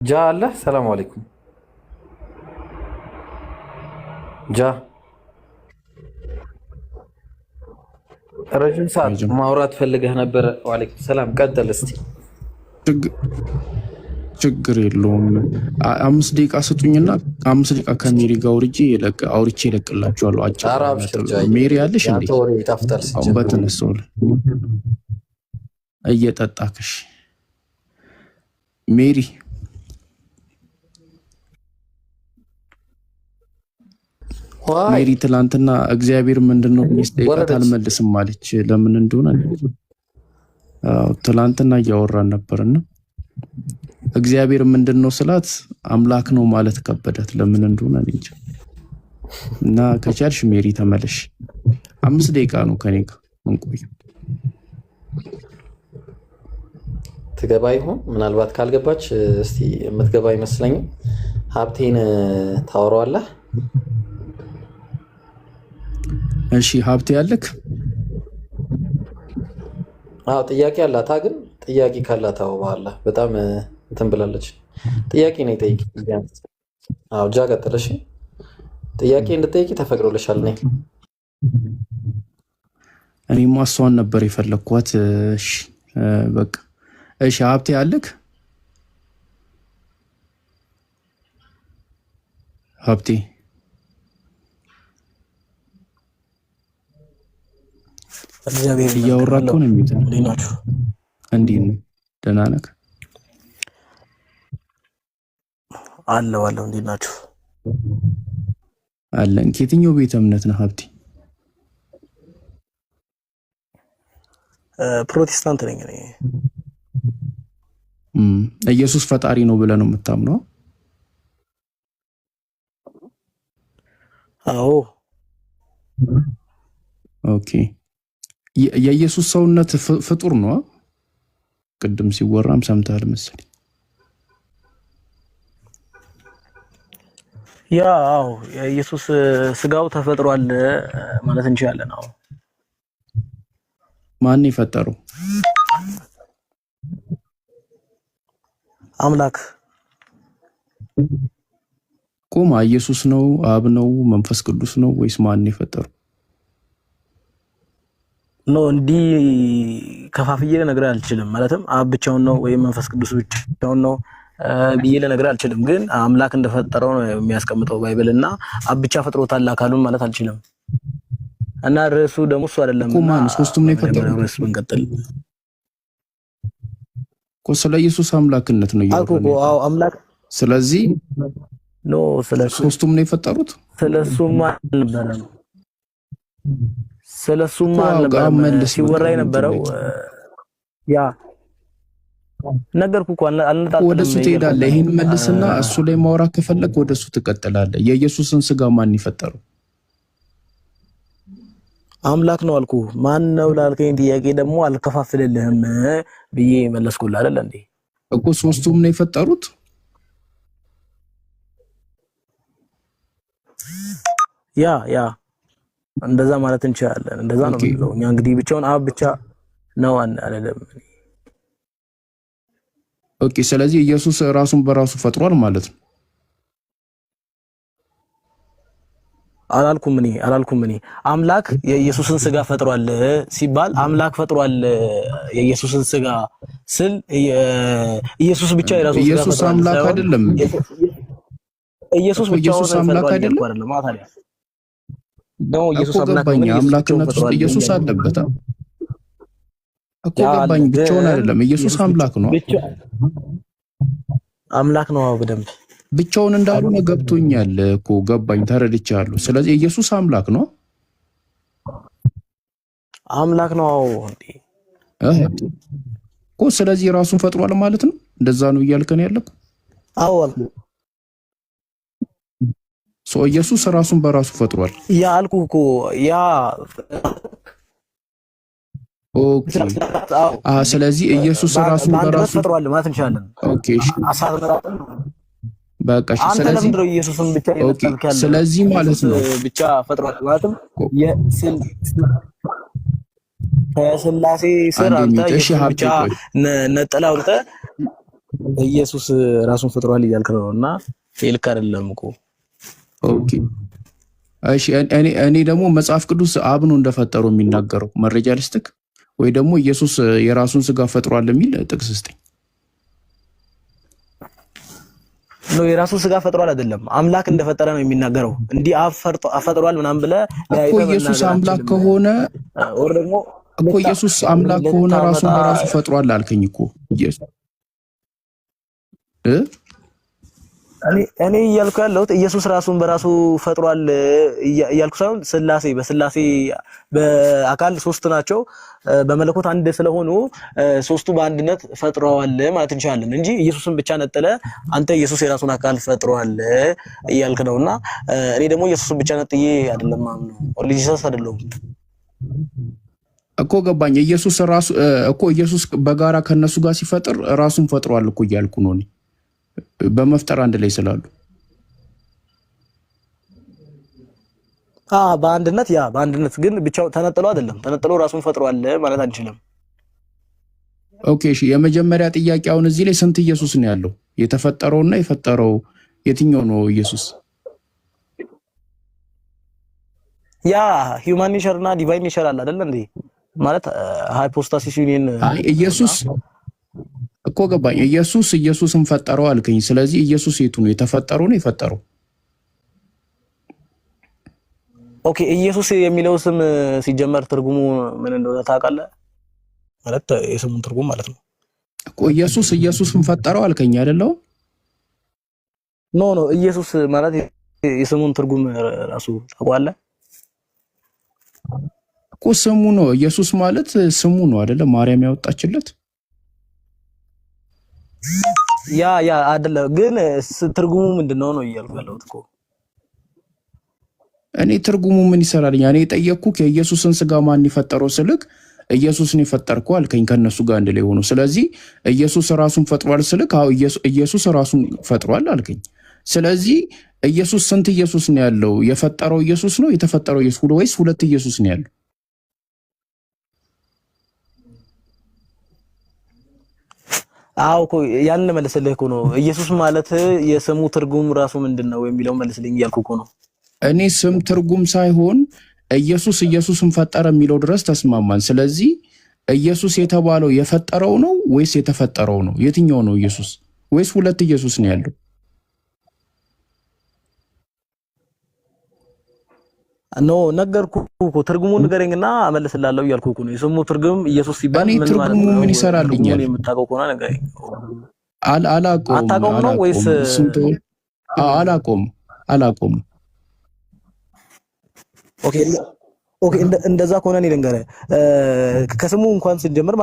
ጃ አለ። ሰላም አለይኩም ጃ። ረጅም ሰዓት አይጀም ማውራት ፈልገህ ነበረ። ወአለይኩም ሰላም። ቀጥል እስቲ። ችግር የለውም። 5 ደቂቃ ስጡኝና 5 ደቂቃ ከሜሪ ጋር አውርቼ እለቅላችኋለሁ። አጭር ኧረ ነጥብ አብሽር ነው። ጃ፣ ሜሪ አለሽ እንዴ? ያንተ ወሬ ይጣፍጣል አሁን ሲጀምር። በተነሳው ላይ እየጠጣክሽ ሜሪ ዋይ ትላንትና እግዚአብሔር ምንድነው ሚስጠይቃት ወረደች። አልመልስም አለች። ለምን እንደሆነ ትላንትና እያወራን ነበርና እግዚአብሔር ምንድነው ስላት አምላክ ነው ማለት ከበዳት። ለምን እንደሆነ እንጃ። እና ከቻልሽ ሜሪ ተመለሽ። 5 ደቂቃ ነው ከኔ ጋር እንቆይ። ትገባ ይሆን? ምናልባት ካልገባች እስቲ የምትገባ አይመስለኝም። ሀብቴን ታወራዋለህ? እሺ ሀብቴ ያለክ? አዎ ጥያቄ አላታ። ግን ጥያቄ ካላት በኋላ በጣም እንትን ብላለች። ጥያቄ ነው ጠይቂ። አዎ ጃ ቀጥለሽ። ጥያቄ እንድጠይቂ ተፈቅዶልሻል። ነኝ እኔማ እሷን ነበር የፈለኳት። እሺ በቃ እሺ ሀብቴ ያለክ? ሀብቴ እግዚአብሔር እያወራኩ ነው የሚሉት። እንዴት ናችሁ? እንዴት ነው? ደህና ነህ? አለው እንዴት ናችሁ? አለን። ከየትኛው ቤተ እምነት ነህ ሀብቴ? ፕሮቴስታንት ነኝ እኔ። ኢየሱስ ፈጣሪ ነው ብለህ ነው የምታምነው? አዎ። ኦኬ። የኢየሱስ ሰውነት ፍጡር ነው? ቅድም ሲወራም ሰምተሃል መሰለኝ። አዎ የኢየሱስ ስጋው ተፈጥሯል ማለት እንችላለን። አዎ። ማን የፈጠረው? አምላክ። ቆማ ኢየሱስ ነው? አብ ነው? መንፈስ ቅዱስ ነው? ወይስ ማን የፈጠረው? እንዲህ ከፋፍዬ ልነግርህ አልችልም። ማለትም አብ ብቻውን ነው ወይም መንፈስ ቅዱስ ብቻውን ነው ብዬ ልነግርህ አልችልም። ግን አምላክ እንደፈጠረው ነው የሚያስቀምጠው ባይብል እና አብ ብቻ ፈጥሮታል አካሉን ማለት አልችልም። እና ርዕሱ ደግሞ እሱ አይደለም። ማን ሶስቱም ነው የፈጠረው? ርዕስ ብንቀጥል ስለ ኢየሱስ አምላክነት ነው እያወራን። አዎ አምላክ። ስለዚህ ሶስቱም ነው የፈጠሩት? ስለሱማ አልነበረም። ስለሱማ አልነበረም ሲወራ የነበረው። ነገርኩህ እኮ አልነጣጥልም። ወደሱ ትሄዳለህ። ይሄን መልስና እሱ ላይ ማውራት ከፈለግ ወደሱ ትቀጥላለህ። የኢየሱስን ስጋ ማን ይፈጠረው? አምላክ ነው አልኩህ። ማን ነው ላልከኝ ጥያቄ ደግሞ አልከፋፍልልህም ብዬ መለስኩልህ አይደል እንዴ? እኮ ሶስቱም ነው የፈጠሩት? ያ እንደዛ ማለት እንችላለን። እንደዛ ነው የሚለው። እኛ እንግዲህ ብቻውን አብ ብቻ ነው አይደለም። ኦኬ። ስለዚህ ኢየሱስ ራሱን በራሱ ፈጥሯል ማለት ነው? አላልኩም እኔ አምላክ የኢየሱስን ስጋ ፈጥሯል ሲባል አምላክ ፈጥሯል የኢየሱስን ስጋ ስል ኢየሱስ ብቻ የራሱ ስጋ ኢየሱስ አምላክ አይደለም። ኢየሱስ ብቻውን አምላክ አይደለም ማለት ነው። ኢየሱስ አምላክነት ውስጥ ኢየሱስ አለበት እኮ ገባኝ። ብቻውን አይደለም። ኢየሱስ አምላክ ነው። አምላክ ነው በደንብ ብቻውን እንዳልሆነ ገብቶኛል እኮ ገባኝ፣ ተረድቻለሁ። ስለዚህ ኢየሱስ አምላክ ነው። አምላክ ነው እንዴ እኮ። ስለዚህ ራሱን ፈጥሯል ማለት ነው። እንደዛ ነው እያልከን ያለው? አዎ አልኩ። ኢየሱስ ራሱን በራሱ ፈጥሯል። ያ አልኩህ እኮ ኦኬ። ስለዚህ ኢየሱስ ራሱን በራሱ ፈጥሯል ማለት እንችላለን። ኦኬ በቃ ኢየሱስን ብቻ እየተሰብክ ያለው ስለዚህ ማለት ነው ብቻ ፈጥሯል ማለትም ከስላሴ ስር አንተ ብቻ ነጠላ አውጥተህ ኢየሱስ ራሱን ፈጥሯል እያልክ ነው እና ይሄ ልክ አይደለም እኮ። ኦኬ እሺ፣ እኔ ደግሞ መጽሐፍ ቅዱስ አብ ነው እንደፈጠረው የሚናገረው መረጃ ልስጥክ፣ ወይ ደግሞ ኢየሱስ የራሱን ስጋ ፈጥሯል የሚል ጥቅስ ስጠኝ። ነው የራሱን ስጋ ፈጥሯል አይደለም፣ አምላክ እንደፈጠረ ነው የሚናገረው። እንዲህ አብ ፈጥሯል ምናምን ብለህ እኮ ኢየሱስ አምላክ ከሆነ ወር ደግሞ እኮ ኢየሱስ አምላክ ከሆነ ራሱን በራሱ ፈጥሯል አልከኝ እኮ ኢየሱስ እኔ እያልኩ ያለሁት ኢየሱስ ራሱን በራሱ ፈጥሯል እያልኩ ሳይሆን በስላሴ በአካል ሶስት ናቸው፣ በመለኮት አንድ ስለሆኑ ሶስቱ በአንድነት ፈጥረዋል ማለት እንችላለን እንጂ ኢየሱስን ብቻ ነጥለ አንተ ኢየሱስ የራሱን አካል ፈጥሯል እያልክ ነውና እኔ ደግሞ ኢየሱስን ብቻ ነጥዬ አይደለም ማለት ነው ጂሰስ አይደለም እኮ ገባኝ። ኢየሱስ ራሱ እኮ ኢየሱስ በጋራ ከነሱ ጋር ሲፈጥር ራሱን ፈጥሯል እኮ እያልኩ ነው እኔ በመፍጠር አንድ ላይ ስላሉ በአንድነት ግን ብቻው ተነጥሎ አይደለም። ተነጥሎ ራሱን ፈጥሯል ማለት አንችልም። ኦኬ እሺ፣ የመጀመሪያ ጥያቄ አሁን እዚህ ላይ ስንት ኢየሱስ ነው ያለው? የተፈጠረውና የፈጠረው የትኛው ነው ኢየሱስ? ያ ሂውማን ኔቸር እና ዲቫይን ኔቸር አለ አይደል እንዴ? ማለት ሃይፖስታሲስ ዩኒየን ኢየሱስ እኮ ገባኝ። ኢየሱስን ፈጠረው አልከኝ። ስለዚህ ኢየሱስ የቱ ነው? የተፈጠረው ነው የፈጠረው? ኦኬ ኢየሱስ የሚለው ስም ሲጀመር ትርጉሙ ምን እንደሆነ ታውቃለህ? ማለት የስሙን ትርጉም ማለት ነው እኮ ኢየሱስን ፈጠረው አልከኝ አይደለው? ኖ ኢየሱስ ማለት የስሙን ትርጉም ራሱ ታውቃለህ እኮ ስሙ ነው። ኢየሱስ ማለት ስሙ ነው አይደለ? ማርያም ያወጣችለት ያ አይደለ? ግን ትርጉሙ ምንድነው ነው እያልኩ ያለሁት እኮ እኔ ትርጉሙ ምን ይሰራልኝ? እኔ የጠየቅኩህ የኢየሱስን ስጋ ማን የፈጠረው ስልክ ኢየሱስን የፈጠርከው አልከኝ ከነሱ ጋር አንድ ላይ ሆኖ። ስለዚህ ኢየሱስ ራሱን ፈጥሯል ስልክ አዎ ኢየሱስ ራሱን ፈጥሯል አልከኝ። ስለዚህ ኢየሱስ ስንት ኢየሱስ ነው ያለው? የፈጠረው ኢየሱስ ነው የተፈጠረው ኢየሱስ ወይስ ሁለት ኢየሱስ ነው ያለው? አዎ እኮ ያን መልስልህ እኮ ነው። ኢየሱስ ማለት የስሙ ትርጉም ራሱ ምንድነው የሚለው መልስልኝ እያልኩ እኮ ነው። እኔ ስም ትርጉም ሳይሆን ኢየሱስን ፈጠረ የሚለው ድረስ ተስማማን። ስለዚህ ኢየሱስ የተባለው የፈጠረው ነው ወይስ የተፈጠረው ነው? የትኛው ነው ኢየሱስ? ወይስ ሁለት ኢየሱስ ነው ያለው? ኖ ነገርኩህ እኮ ትርጉሙን ንገረኝና እመልስልሃለሁ እያልኩ እኮ ነው። የስሙ ትርጉም ኢየሱስ ሲባል ምን ማለት ነው? ትርጉሙ ምን ይሰራልኛል? የምታውቀው ከሆነ ንገረኝ። አላውቀውም። አታውቀውም ነው ወይስ አላውቀውም? ኦኬ እንደዛ ከሆነ እኔ ልንገርህ ከስሙ እንኳን ስንጀምር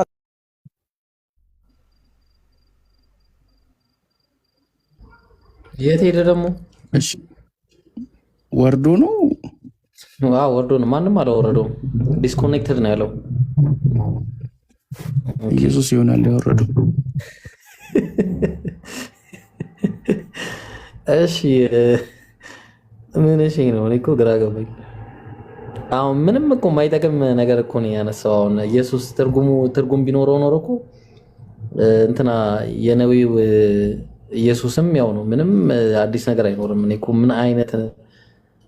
የት ሄደ ደግሞ? እሺ ወርዶ ነው? አዎ ወርዶ ነው። ማንም አላወረደውም። ዲስኮኔክትድ ነው ያለው። ኢየሱስ ይሆናል ያወረደው። እሺ ምን ነው? እኔ እኮ ግራ ገባኝ። አሁን ምንም እኮ የማይጠቅም ነገር እኮ ነው ያነሳው። አሁን ኢየሱስ ትርጉም ቢኖረው ኖሮ እኮ እንትና የነቢው ኢየሱስም ያው ነው። ምንም አዲስ ነገር አይኖርም። እኔ እኮ ምን አይነት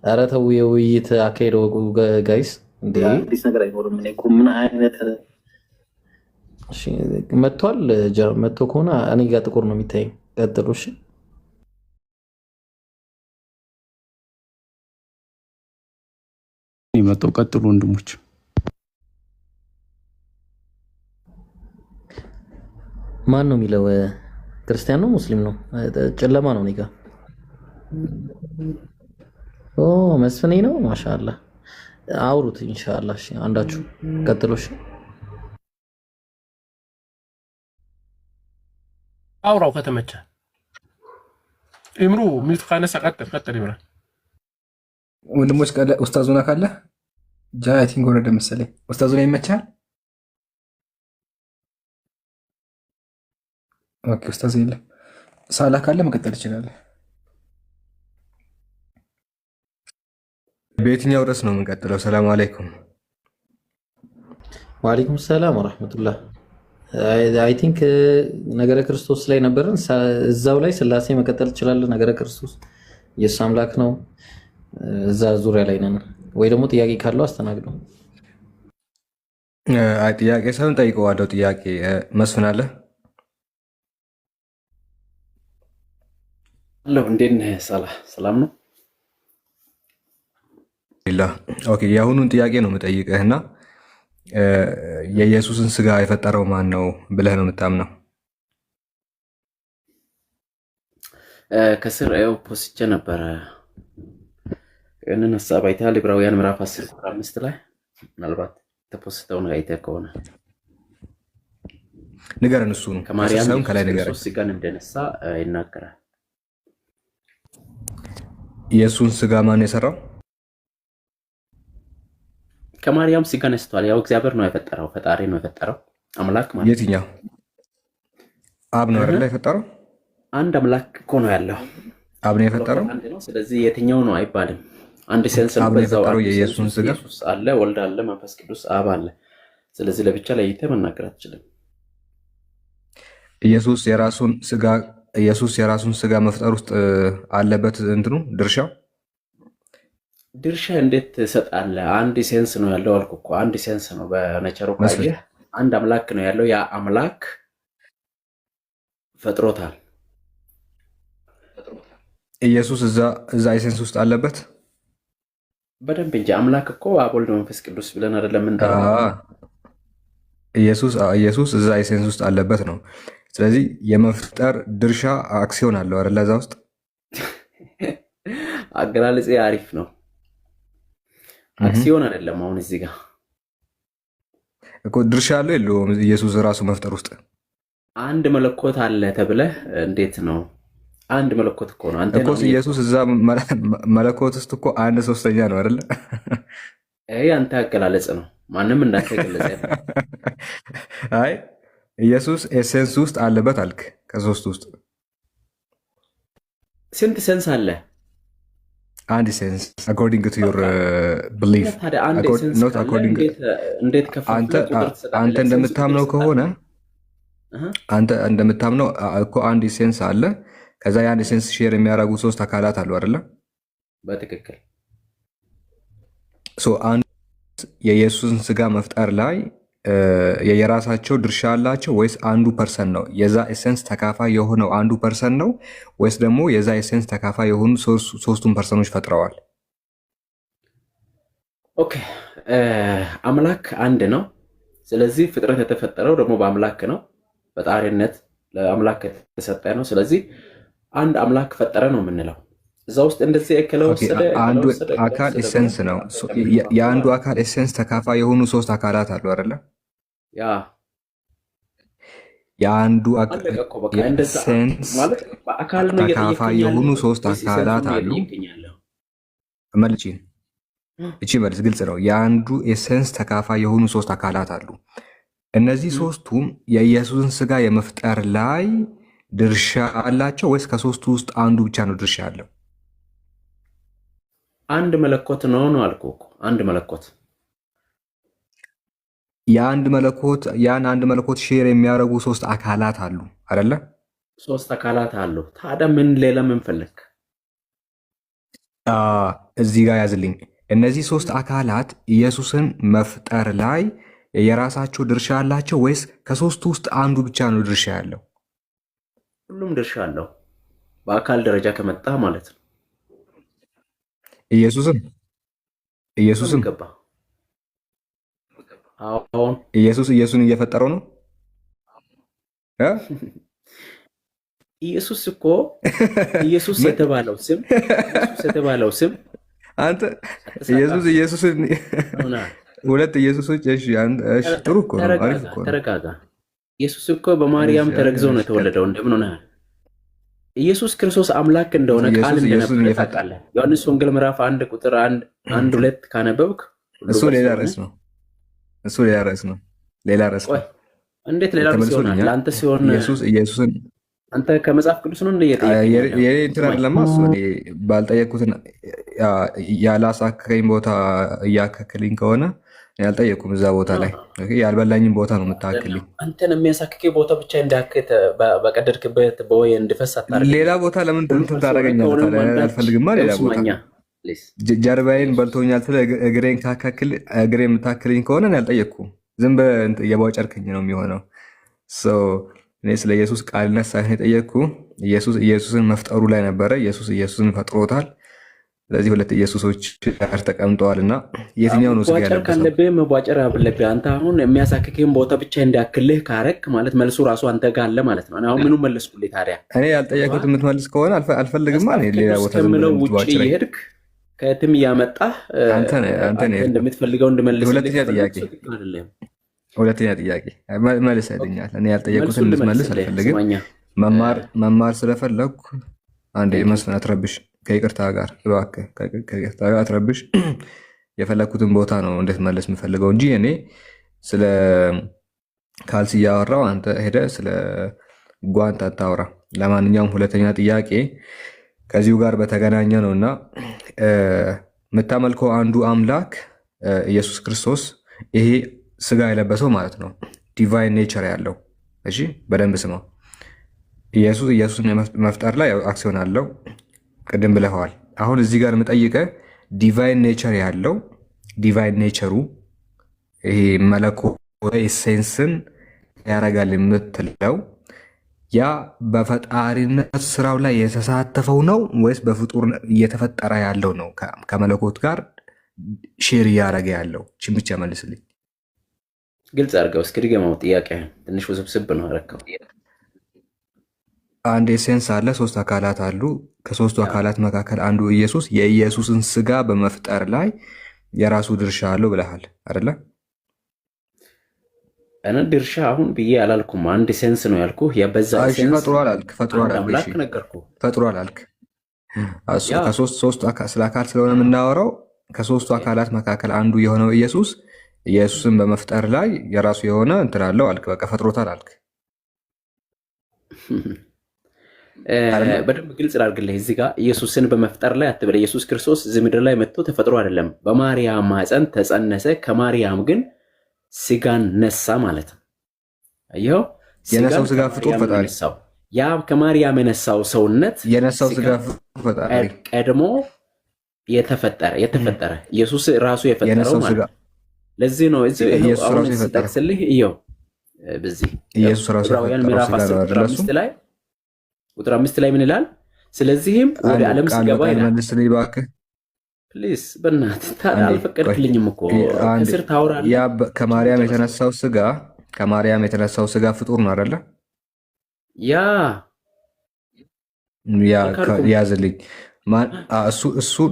ኧረ ተው የውይይት አካሄደው ጋይስ እንዴ! አዲስ ነገር አይኖርም። እኔ እኮ ምን አይነት እሺ መጥቷል። መጥቶ ከሆነ እኔ ጋር ጥቁር ነው የሚታየኝ። ቀጥሉ እሺ። የመጣው ቀጥሉ ወንድሞች። ማን ነው የሚለው? ክርስቲያን ነው ሙስሊም ነው? ጨለማ ነው እኔ ጋር። ኦ መስፍኔ ነው። ማሻአላህ አውሩት ኢንሻአላህ። እሺ አንዳችሁ ቀጥሉ እሺ። አውራው ከተመቸ ኢምሩ ሚቱ ካነሳ ቀጥል ይብራል። ወንድሞች ካለ ኡስታዙና ካለ ጃ ቲንግ ወረደ መሰለኝ። ኡስታዙና ይመቻል። ኦኬ ኡስታዝ የለም። ሳላ ካለ መቀጠል ይችላል። በየትኛው ርዕስ ነው የምንቀጥለው? ሰላም አለይኩም። ወአለይኩም ሰላም ወራህመቱላህ። አይ ቲንክ ነገረ ክርስቶስ ላይ ነበረን። እዛው ላይ ስላሴ መቀጠል ትችላለህ። ነገረ ክርስቶስ ኢየሱስ አምላክ ነው። እዛ ዙሪያ ላይ ነን። ወይ ደግሞ ጥያቄ ካለው አስተናግደው። አይ ጥያቄ ሳይሆን ጠይቀዋለሁ። ጥያቄ መስፍን አለ አለሁ። እንዴት ነህ? ሰላም ነው? ላ ኦኬ። የአሁኑን ጥያቄ ነው የምጠይቅህና የኢየሱስን ስጋ የፈጠረው ማን ነው ብለህ ነው የምታምነው? ከስር ፖስቼ ነበረ ይህንን ሀሳብ አይተሃል? ዕብራውያን ምዕራፍ 10 ቁጥር 5 ላይ ምናልባት ተፖስተውን አይተህ ከሆነ ንገረን። እሱ ነው ከማርያም ከላይ ንገረን። ክርስቶስ ስጋን እንደነሳ ይናገራል። የኢየሱስን ስጋ ማን የሰራው? ከማርያም ስጋ ነስቷል። ያው እግዚአብሔር ነው የፈጠረው፣ ፈጣሪ ነው የፈጠረው፣ አምላክ ማለት። የትኛው? አብ ነው አይደል የፈጠረው? አንድ አምላክ እኮ ነው ያለው። አብ ነው የፈጠረው። አንድ ነው። ስለዚህ የትኛው ነው አይባልም። አንድ ሴንስ ነው። በዛው የኢየሱስን ስጋ ኢየሱስ አለ፣ ወልድ አለ፣ መንፈስ ቅዱስ አብ አለ። ስለዚህ ለብቻ ለይተህ መናገር አትችልም። ኢየሱስ የራሱን ስጋ መፍጠር ውስጥ አለበት እንትኑ ድርሻው። ድርሻ እንዴት ትሰጣለህ? አንድ ሴንስ ነው ያለው አልኩ እኮ። አንድ ሴንስ ነው በነቸሩ ካየህ አንድ አምላክ ነው ያለው። ያ አምላክ ፈጥሮታል። ኢየሱስ እዛ ሴንስ ውስጥ አለበት በደንብ እንጂ። አምላክ እኮ አብ ወልድ መንፈስ ቅዱስ ብለን አይደለም እንደ ኢየሱስ እዛ ሴንስ ውስጥ አለበት ነው። ስለዚህ የመፍጠር ድርሻ አክሲዮን አለው አይደል? እዛ ውስጥ አገላለጽ አሪፍ ነው። አክሲዮን አይደለም። አሁን እዚህ ጋር እኮ ድርሻ አለው የለውም? ኢየሱስ ራሱ መፍጠር ውስጥ አንድ መለኮት አለ ተብለህ እንዴት ነው? አንድ መለኮት እኮ ነው። አንተ እኮ ኢየሱስ እዛ መለኮት ውስጥ እኮ 1/3 ነው አይደለ? ይሄ አንተ አገላለጽ ነው። ማንም እንዳንተ ገለጸ። አይ ኢየሱስ ኤሴንስ ውስጥ አለበት አልክ። ከሶስት ውስጥ ስንት ሴንስ አለ? አንድ ሴንስ according to your belief not according አንተ እንደምታምነው ከሆነ አንተ እንደምታምነው እኮ አንድ ሴንስ አለ። ከዛ የአንድ ሴንስ ሼር የሚያደርጉ 3 አካላት አሉ አይደለ? በትክክል አንድ የኢየሱስን ስጋ መፍጠር ላይ የራሳቸው ድርሻ አላቸው ወይስ አንዱ ፐርሰን ነው? የዛ ኤሰንስ ተካፋይ የሆነው አንዱ ፐርሰን ነው ወይስ ደግሞ የዛ ኤሰንስ ተካፋይ የሆኑ 3ቱም ፐርሰኖች ፈጥረዋል? ኦኬ አምላክ አንድ ነው። ስለዚህ ፍጥረት የተፈጠረው ደግሞ በአምላክ ነው። ፈጣሪነት ለአምላክ የተሰጠ ነው። ስለዚህ አንድ አምላክ ፈጠረ ነው የምንለው። እዛ ውስጥ እንደዚህ ወሰደ አንዱ አካል ኤሰንስ ነው። የአንዱ አካል ኤሰንስ ተካፋይ የሆኑ 3 አካላት አሉ አይደለ? ያ የአንዱ ኤሰንስ ተካፋይ የሆኑ 3 አካላት አሉ። መልጪ እቺ መልስ ግልጽ ነው። የአንዱ ኤሰንስ ተካፋይ የሆኑ 3 አካላት አሉ። እነዚህ 3ቱም የኢየሱስን ስጋ የመፍጠር ላይ ድርሻ አላቸው ወይስ ከ3ቱ ውስጥ አንዱ ብቻ ነው ድርሻ ያለው? አንድ መለኮት ነው አልኩህ እኮ። አንድ መለኮት ያን አንድ መለኮት ሼር የሚያደርጉ 3 አካላት አሉ አይደለ? 3 አካላት አሉ። ታዲያ ምን ሌላ ምን ፈለክ? እዚህ ጋር ያዝልኝ። እነዚህ 3 አካላት ኢየሱስን መፍጠር ላይ የራሳቸው ድርሻ አላቸው ወይስ ከ3ቱ ውስጥ አንዱ ብቻ ነው ድርሻ ያለው? ሁሉም ድርሻ አለው፣ በአካል ደረጃ ከመጣ ማለት ነው። ኢየሱስን ኢየሱስን እየፈጠረው ነው። ኢየሱስ እኮ ኢየሱስ የተባለው ስም አንተ ኢየሱስን ሁለት ኢየሱሶች። እሺ ጥሩ እኮ ነው፣ አሪፍ እኮ ነው። ተረጋጋ። ኢየሱስ እኮ በማርያም ተረግዞ ነው የተወለደው። እንደምን ሆነ? ኢየሱስ ክርስቶስ አምላክ እንደሆነ ቃል እንደነበረ ታውቃለህ። ዮሐንስ ወንጌል ምዕራፍ 1 ቁጥር 1-2 ካነበብክ እሱ ሌላ ርዕስ ነው። ሌላ ርዕስ ነው። እንዴት ሌላ ርዕስ ይሆናል? ለአንተ ሲሆን ኢየሱስን አንተ ከመጽሐፍ ቅዱስ ነው ለማስ ባልጠየቅኩትን ያላሳከኝ ቦታ እያከክልኝ ከሆነ ያልጠየኩም እዛ ቦታ ላይ ያልበላኝም ቦታ ነው የምታክልኝ። አንተን የሚያሳክክ ቦታ ብቻ እንዳክት በቀደድክበት በወይ እንድፈስ አታርግ። ሌላ ቦታ ለምን እንትን ታደርገኛለህ? አልፈልግማ። ሌላ ቦታ ጀርባዬን በልቶኛል ስለ እግሬን ካካክል እግሬ የምታክልኝ ከሆነ ያልጠየቅኩም። ዝም ብለህ የቧጨርክኝ ነው የሚሆነው። እኔ ስለ ኢየሱስ ቃልነት ሳይሆን የጠየቅኩ ኢየሱስን መፍጠሩ ላይ ነበረ። ኢየሱስን ፈጥሮታል። ስለዚህ ሁለት ኢየሱሶች ጋር ተቀምጠዋል እና የትኛው ነው ስጋ ያለበት? ካለብህ መቧጨር አለብህ። አንተ አሁን የሚያሳክክህን ቦታ ብቻ እንዲያክልህ ካረክ ማለት መልሱ ራሱ አንተ ጋር አለ ማለት ነው። አሁን ምኑ መልስኩልህ ታዲያ? እኔ ያልጠየኩት የምትመልስ ከሆነ አልፈልግማ። ሌላ ቦታ ከምለው ውጭ እየሄድክ ከየትም እያመጣህ እንደምትፈልገው እንድመልስልህ። ሁለተኛ ጥያቄ መልሰልኛል። እኔ ያልጠየኩትን እንድትመልስ አልፈልግም። መማር ስለፈለግኩ አንዴ መስፍን አትረብሽ፣ ከይቅርታ ጋር እባክህ፣ ከይቅርታ ጋር አትረብሽ። የፈለግኩትን ቦታ ነው እንድትመልስ የምፈልገው እንጂ እኔ ስለ ካልሲ እያወራው አንተ ሄደህ ስለ ጓንት አታውራ። ለማንኛውም ሁለተኛ ጥያቄ ከዚሁ ጋር በተገናኘ ነው እና የምታመልከው አንዱ አምላክ ኢየሱስ ክርስቶስ ይሄ ስጋ የለበሰው ማለት ነው፣ ዲቫይን ኔቸር ያለው። እሺ በደንብ ስማው። ኢየሱስን መፍጠር ላይ አክሲዮን አለው፣ ቅድም ብለኸዋል። አሁን እዚህ ጋር የምጠይቀህ ዲቫይን ኔቸር ያለው ዲቫይን ኔቸሩ ይሄ መለኮታዊ ሴንስን ያደርጋል የምትለው ያ በፈጣሪነት ስራው ላይ የተሳተፈው ነው ወይስ በፍጡር እየተፈጠረ ያለው ነው? ከመለኮት ጋር ሼር እያደረገ ያለው? ችን ብቻ መልስልኝ። ግልጽ አድርገው እስኪ ድገመው። ጥያቄ ትንሽ ውስብስብ ነው አረከው። አንድ ኤሴንስ አለ፣ 3 አካላት አሉ። ከ3ቱ አካላት መካከል አንዱ ኢየሱስ የኢየሱስን ስጋ በመፍጠር ላይ የራሱ ድርሻ አለው ብለሃል አይደለ? እኔ ድርሻ አሁን ብዬ አላልኩም። አንድ ሴንስ ነው ያልኩህ። ያበዛ ሴንስ ፈጥሯል አልክ። ፈጥሯል አልክ። ስለ አካል ስለሆነ የምናወራው ከ3ቱ አካላት መካከል አንዱ የሆነው ኢየሱስን በመፍጠር ላይ የራሱ የሆነ እንትን አለው አልክ። በቃ ፈጥሮታል አልክ። በደንብ ግልጽ ላድርግልህ። እዚህ ጋር ኢየሱስን በመፍጠር ላይ አትበል። ኢየሱስ ክርስቶስ እዚህ ምድር ላይ መጥቶ ተፈጥሮ አይደለም። በማርያም ማፀን ተጸነሰ። ከማርያም ግን ስጋን ነሳ ማለት ነው። አየኸው? የነሳው ስጋ ፍጡር ፈጣሪ፣ ያ ከማርያም የነሳው ሰውነት የነሳው ስጋ ፈጣሪ ቀድሞ የተፈጠረ ኢየሱስ ራሱ የፈጠረው ማለት። ለዚህ ነው እዚህ አሁን ሲጠቅስልህ ይኸው በዚህ ኢየሱስ ራሱ ዕብራውያን ምዕራፍ 10 ቁጥር 5 ላይ ምን ይላል? ስለዚህም ወደ ዓለም ሲገባ ይላል። ፕሊዝ በእናትህ ታዲያ አልፈቀድክልኝም እኮ ከስር ታወራለህ። ያ ከማርያም የተነሳው ስጋ ፍጡር ነው አይደለ? ያዝልኝ።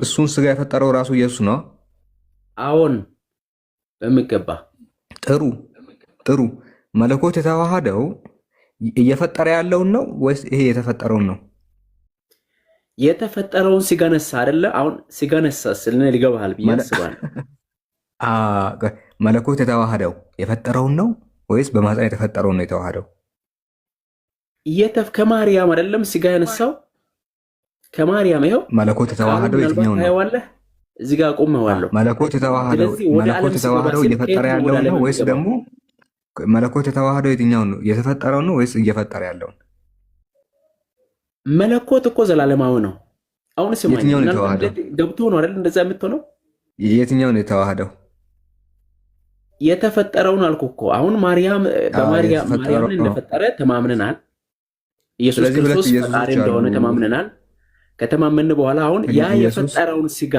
እሱን ስጋ የፈጠረው ራሱ ኢየሱስ ነው። አዎን በሚገባ። ጥሩ። መለኮት የተዋሃደው እየፈጠረ ያለውን ነው ወይስ ይሄ የተፈጠረውን ነው? የተፈጠረውን ስጋ ነሳ አይደለ? አሁን ስጋ ነሳ ስልና ሊገባሃል ብዬ አስባለሁ። መለኮት የተዋሃደው የፈጠረውን ነው ወይስ በማህፀን የተፈጠረውን ነው የተዋሃደው? ከማርያም አይደለም ስጋ ያነሳው? ከማርያም ይኸው መለኮት የተዋሃደው የትኛው ነው? እዚህ ጋር ቆመዋለሁ። መለኮት የተዋሃደው እየፈጠረ ያለው ነው ወይስ ደግሞ መለኮት የተዋሃደው የትኛው ነው? የተፈጠረው ነው ወይስ እየፈጠረ ያለው? መለኮት እኮ ዘላለማዊ ነው። አሁን ስማኝ፣ የትኛው ነው የተዋሃደው? ገብቶ ነው አይደል እንደዛ የምትሆነው? የትኛው ነው የተዋሃደው? የተፈጠረውን አልኩ እኮ። አሁን በማርያም እንደፈጠረ ተማምነናል። ኢየሱስ ክርስቶስ ፈጣሪ እንደሆነ ተማምነናል። ከተማመን በኋላ አሁን ያ የፈጠረውን ስጋ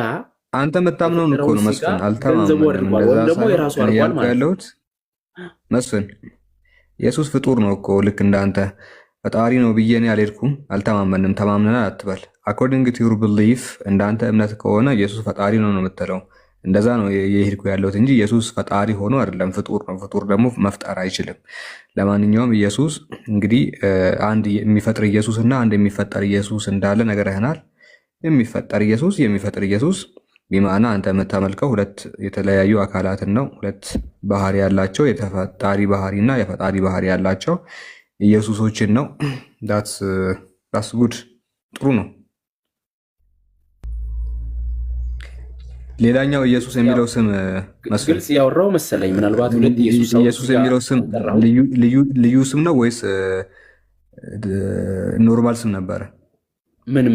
አንተ የምታምነውን እኮ ነው መስፍን። አልተማመንም ወይም ደግሞ የራሱ አርጓል ማለት መስፍን። ኢየሱስ ፍጡር ነው እኮ ልክ እንዳንተ ፈጣሪ ነው ብዬ እኔ አልሄድኩም። አልተማመንም፣ ተማምነናል አትበል። አኮርዲንግ ቱ ዩር ቢሊፍ እንዳንተ እምነት ከሆነ ኢየሱስ ፈጣሪ ነው የምትለው። እንደዛ ነው የሄድኩ ያለሁት እንጂ ኢየሱስ ፈጣሪ ሆኖ አይደለም። ፍጡር ነው። ፍጡር ደግሞ መፍጠር አይችልም። ለማንኛውም ኢየሱስ እንግዲህ አንድ የሚፈጥር ኢየሱስ እና አንድ የሚፈጠር ኢየሱስ እንዳለ ነግረህናል። የሚፈጠር ኢየሱስ ቢማዕና አንተ የምታመልከው ሁለት የተለያዩ አካላትን ነው። ሁለት ባህሪ ያላቸው የተፈጣሪ ባህሪ እና የፈጣሪ ባህሪ ያላቸው ኢየሱሶችን ነው። ዳትስ ጉድ፣ ጥሩ ነው። ሌላኛው ኢየሱስ የሚለው ስም መስፍን ግልጽ ያወራው መሰለኝ። ምናልባት ሁለት ኢየሱስ የሚለው ስም ልዩ ስም ነው ወይስ ኖርማል ስም ነበረ? ምን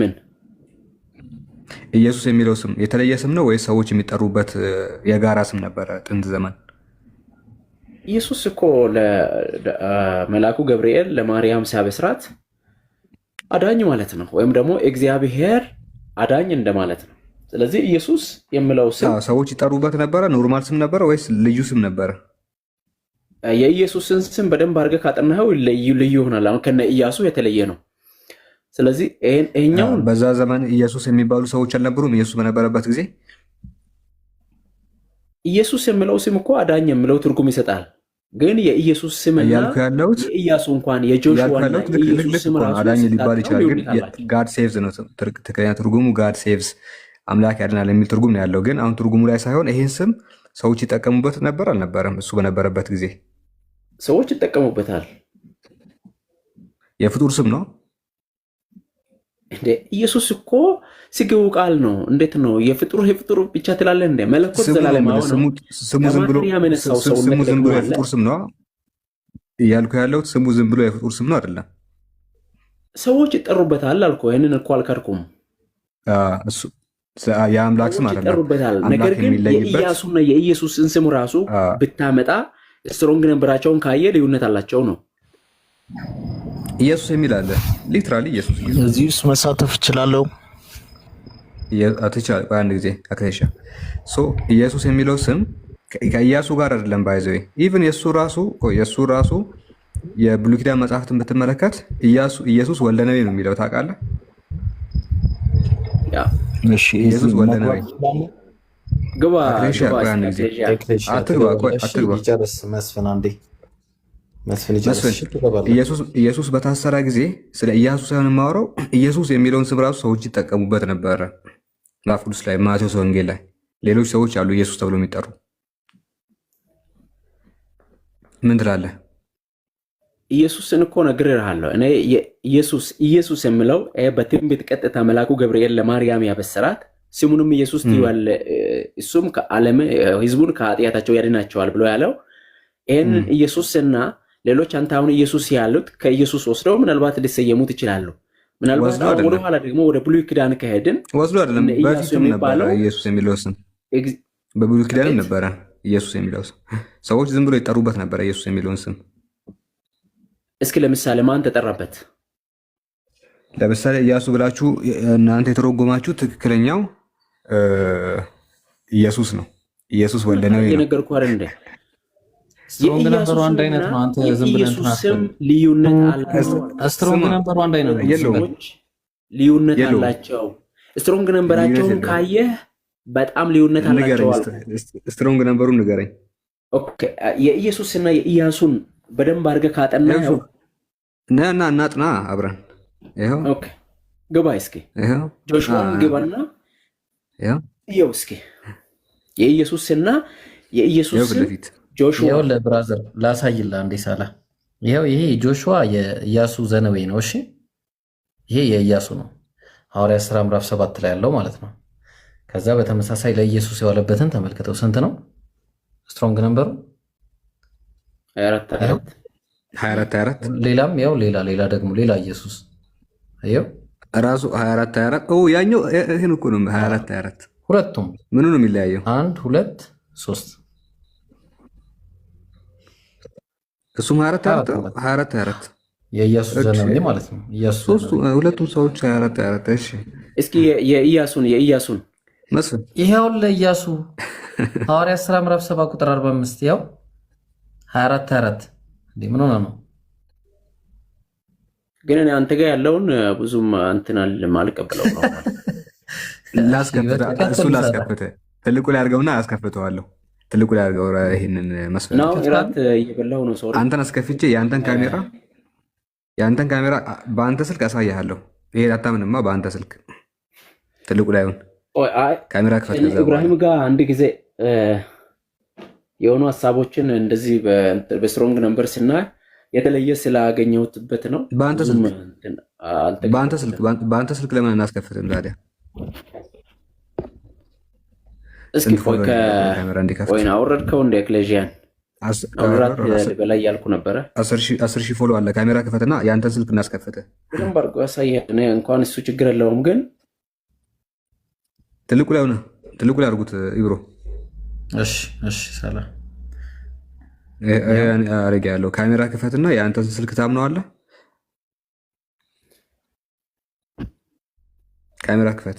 ኢየሱስ የሚለው ስም የተለየ ስም ነው ወይስ ሰዎች የሚጠሩበት የጋራ ስም ነበረ ጥንት ዘመን? ኢየሱስ እኮ ለመልአኩ ገብርኤል ለማርያም ሲያበስራት አዳኝ ማለት ነው፣ ወይም ደግሞ እግዚአብሔር አዳኝ እንደማለት ነው። ስለዚህ ኢየሱስ የሚለው ስም ሰዎች ይጠሩበት ነበረ። ኖርማል ስም ነበረ ወይስ ልዩ ስም ነበረ? የኢየሱስን ስም በደንብ አድርገህ ካጠናኸው ልዩ ይሆናል። አሁን ከነ ኢያሱ የተለየ ነው። ስለዚህ ይሄኛውን በዛ ዘመን ኢየሱስ የሚባሉ ሰዎች አልነበሩም። ኢየሱስ በነበረበት ጊዜ ኢየሱስ የሚለው ስም እኮ አዳኝ የሚለው ትርጉም ይሰጣል። ግን የኢየሱስ ስም እና የኢያሱ እንኳን የጆሹዋና የኢየሱስ ስም ራሱ አዳኝ ሊባል ይችላል። ግን ጋድ ሴቭስ ነው ትክክለኛ ትርጉሙ። ጋድ ሴቭስ አምላክ ያድናል የሚል ትርጉም ነው ያለው። ግን አሁን ትርጉሙ ላይ ሳይሆን ይሄን ስም ሰዎች ይጠቀሙበት ነበር አልነበረም? እሱ በነበረበት ጊዜ ሰዎች ይጠቀሙበታል። የፍጡር ስም ነው እንዴ? ኢየሱስ እኮ ስግው ቃል ነው። እንዴት ነው የፍጡር ብቻ ትላለህ እንዴ? መለኮት ዘላለማዊ ነው። ስሙ ዝም ብሎ የፍጡር ስም ነው እያልኩ ያለሁት። ስሙ ዝም ብሎ የፍጡር ስም ነው አይደለም። ሰዎች ይጠሩበታል አልኩ። ይህንን እኮ አልካድኩም። እሱ የአምላክ ስም አይደለም። ይጠሩበታል። ነገር ግን የኢያሱና የኢየሱስን ስም ራሱ ብታመጣ ስትሮንግ ነበራቸውን ካየ ልዩነት አላቸው ነው። ኢየሱስ የሚል አለ። ሊትራሊ ኢየሱስ እዚህ ውስጥ መሳተፍ እችላለሁ። በአንድ ጊዜ አክቴሻ ኢየሱስ የሚለው ስም ከኢያሱ ጋር አይደለም። ባይዘዌ ኢቭን የእሱ ራሱ የብሉይ ኪዳን መጽሐፍትን ብትመለከት ኢየሱስ ወልደ ነዌ ነው የሚለው ታውቃለህ? ኢየሱስ ወልደ ነዌ ኢየሱስ በታሰረ ጊዜ ስለ ኢያሱ ሳይሆን የማወራው ኢየሱስ የሚለውን ስም ራሱ ሰዎች ይጠቀሙበት ነበረ። መጽሐፍ ቅዱስ ላይ ማቴዎስ ወንጌል ላይ ሌሎች ሰዎች አሉ ኢየሱስ ተብሎ የሚጠሩ። ምን ትላለህ? ኢየሱስን እኮ ነግሬሃለሁ እኔ። ኢየሱስ የሚለው በትንቢት ቀጥታ መልአኩ ገብርኤል ለማርያም ያበሰራት ስሙንም ኢየሱስ ትይዋል፣ እሱም ህዝቡን ከኃጢአታቸው ያድናቸዋል ብሎ ያለው ይህን ኢየሱስና ሌሎች አንተ አሁን ኢየሱስ ያሉት ከኢየሱስ ወስደው ምናልባት ሊሰየሙት ይችላሉ። ምናልባት ወደኋላ ደግሞ ወደ ብሉይ ኪዳን ከሄድን ወስዶ አይደለም፣ በፊትም ነበረ ኢየሱስ የሚለው ስም። በብሉይ ኪዳን ነበረ ኢየሱስ የሚለው ስም። ሰዎች ዝም ብሎ ይጠሩበት ነበረ ኢየሱስ የሚለውን ስም። እስኪ ለምሳሌ ማን ተጠራበት? ለምሳሌ ኢያሱ ብላችሁ እናንተ የተረጎማችሁ ትክክለኛው ኢየሱስ ነው። ኢየሱስ ወልደ ነዌ ነው የነገርኩህ አይደል እንዴ? ስትሮንግ ነበሩ አንድ አይነት ነው። አንተ ዝም ብለህ እንትን ኢየሱስም ልዩነት አላቸው። ስትሮንግ ነበሩ አንድ አይነት ነው። ልዩነት አላቸው። ስትሮንግ ነበራቸውን ካየህ በጣም ልዩነት አላቸው። ስትሮንግ ነበሩን ንገረኝ። ኦኬ የኢየሱስና የኢያሱን በደንብ አድርገህ ካጠናኸው እና እናጥና አብረን። ይሄው ኦኬ ግባ እስኪ። ይሄው ጆሹዋን ግባና ይሄው እስኪ የኢየሱስና የኢየሱስን ጆሹዋ ለብራዘር ላሳይልህ አንዴ ሳላ። ይሄ ጆሹዋ የኢያሱ ዘነዌ ነው። እሺ ይሄ የኢያሱ ነው። ሐዋርያት ሥራ ምዕራፍ 7 ላይ ያለው ማለት ነው። ከዛ በተመሳሳይ ለኢየሱስ የዋለበትን ተመልከተው። ስንት ነው ስትሮንግ ነምበሩ? 24 ሌላም ያው ሌላ ደግሞ ሌላ ኢየሱስ ይሄው ራሱ 24 ያኛው ይሄን እኮ ነው 24 ሁለቱም ምኑ ነው የሚለያየው? 1 2 3 እሱም 24 የኢያሱ ዘነዌ ማለት ነው። ኢያሱ ሁለቱም ሰዎች 24 እሺ እስኪ የኢያሱን መስል ይሄው ለኢያሱ ሐዋርያት ሥራ ምዕራፍ 7 ቁጥር 45 ያው 24 እንዴ ምን ሆነ ነው? ግን እኔ አንተ ጋር ያለውን ብዙም እንትን አልቀበለው ነው። ላስከፍትህ ትልቁ ላይ አድርገውና አስከፍተዋለሁ። ትልቁ ላይ አድርገው ይሄንን መስፈል ነው። እራት እየበላሁ ነው። ሶሪ አንተን አስከፍቼ የአንተን ካሜራ በአንተ ስልክ አሳያለሁ። ይሄ አታምንማ። በአንተ ስልክ ትልቁ ላይ አሁን ካሜራ ክፈት። ኢብራሂም ጋር አንድ ጊዜ የሆኑ ሀሳቦችን እንደዚህ በስትሮንግ ነምበር ስናይ የተለየ ስላገኘሁትበት ነው። በአንተ ስልክ ለምን እናስከፍትም ታዲያ? እስኪ ቆይ ወይን አወረድከው እንደ ኤክሌዥያን አውራት በላይ ያልኩ ነበረ። 10,000 ፎሎ አለ። ካሜራ ክፈትና ያንተን ስልክ እናስከፈተ በደንብ አድርጎ ያሳያል። እኔ እንኳን እሱ ችግር የለውም፣ ግን ትልቁ ላይ አድርጉት ኢብሮ። እሺ ሰላም አረጋ ያለው ካሜራ ክፈትና ያንተን ስልክ ታምነዋለህ። ካሜራ ክፈት።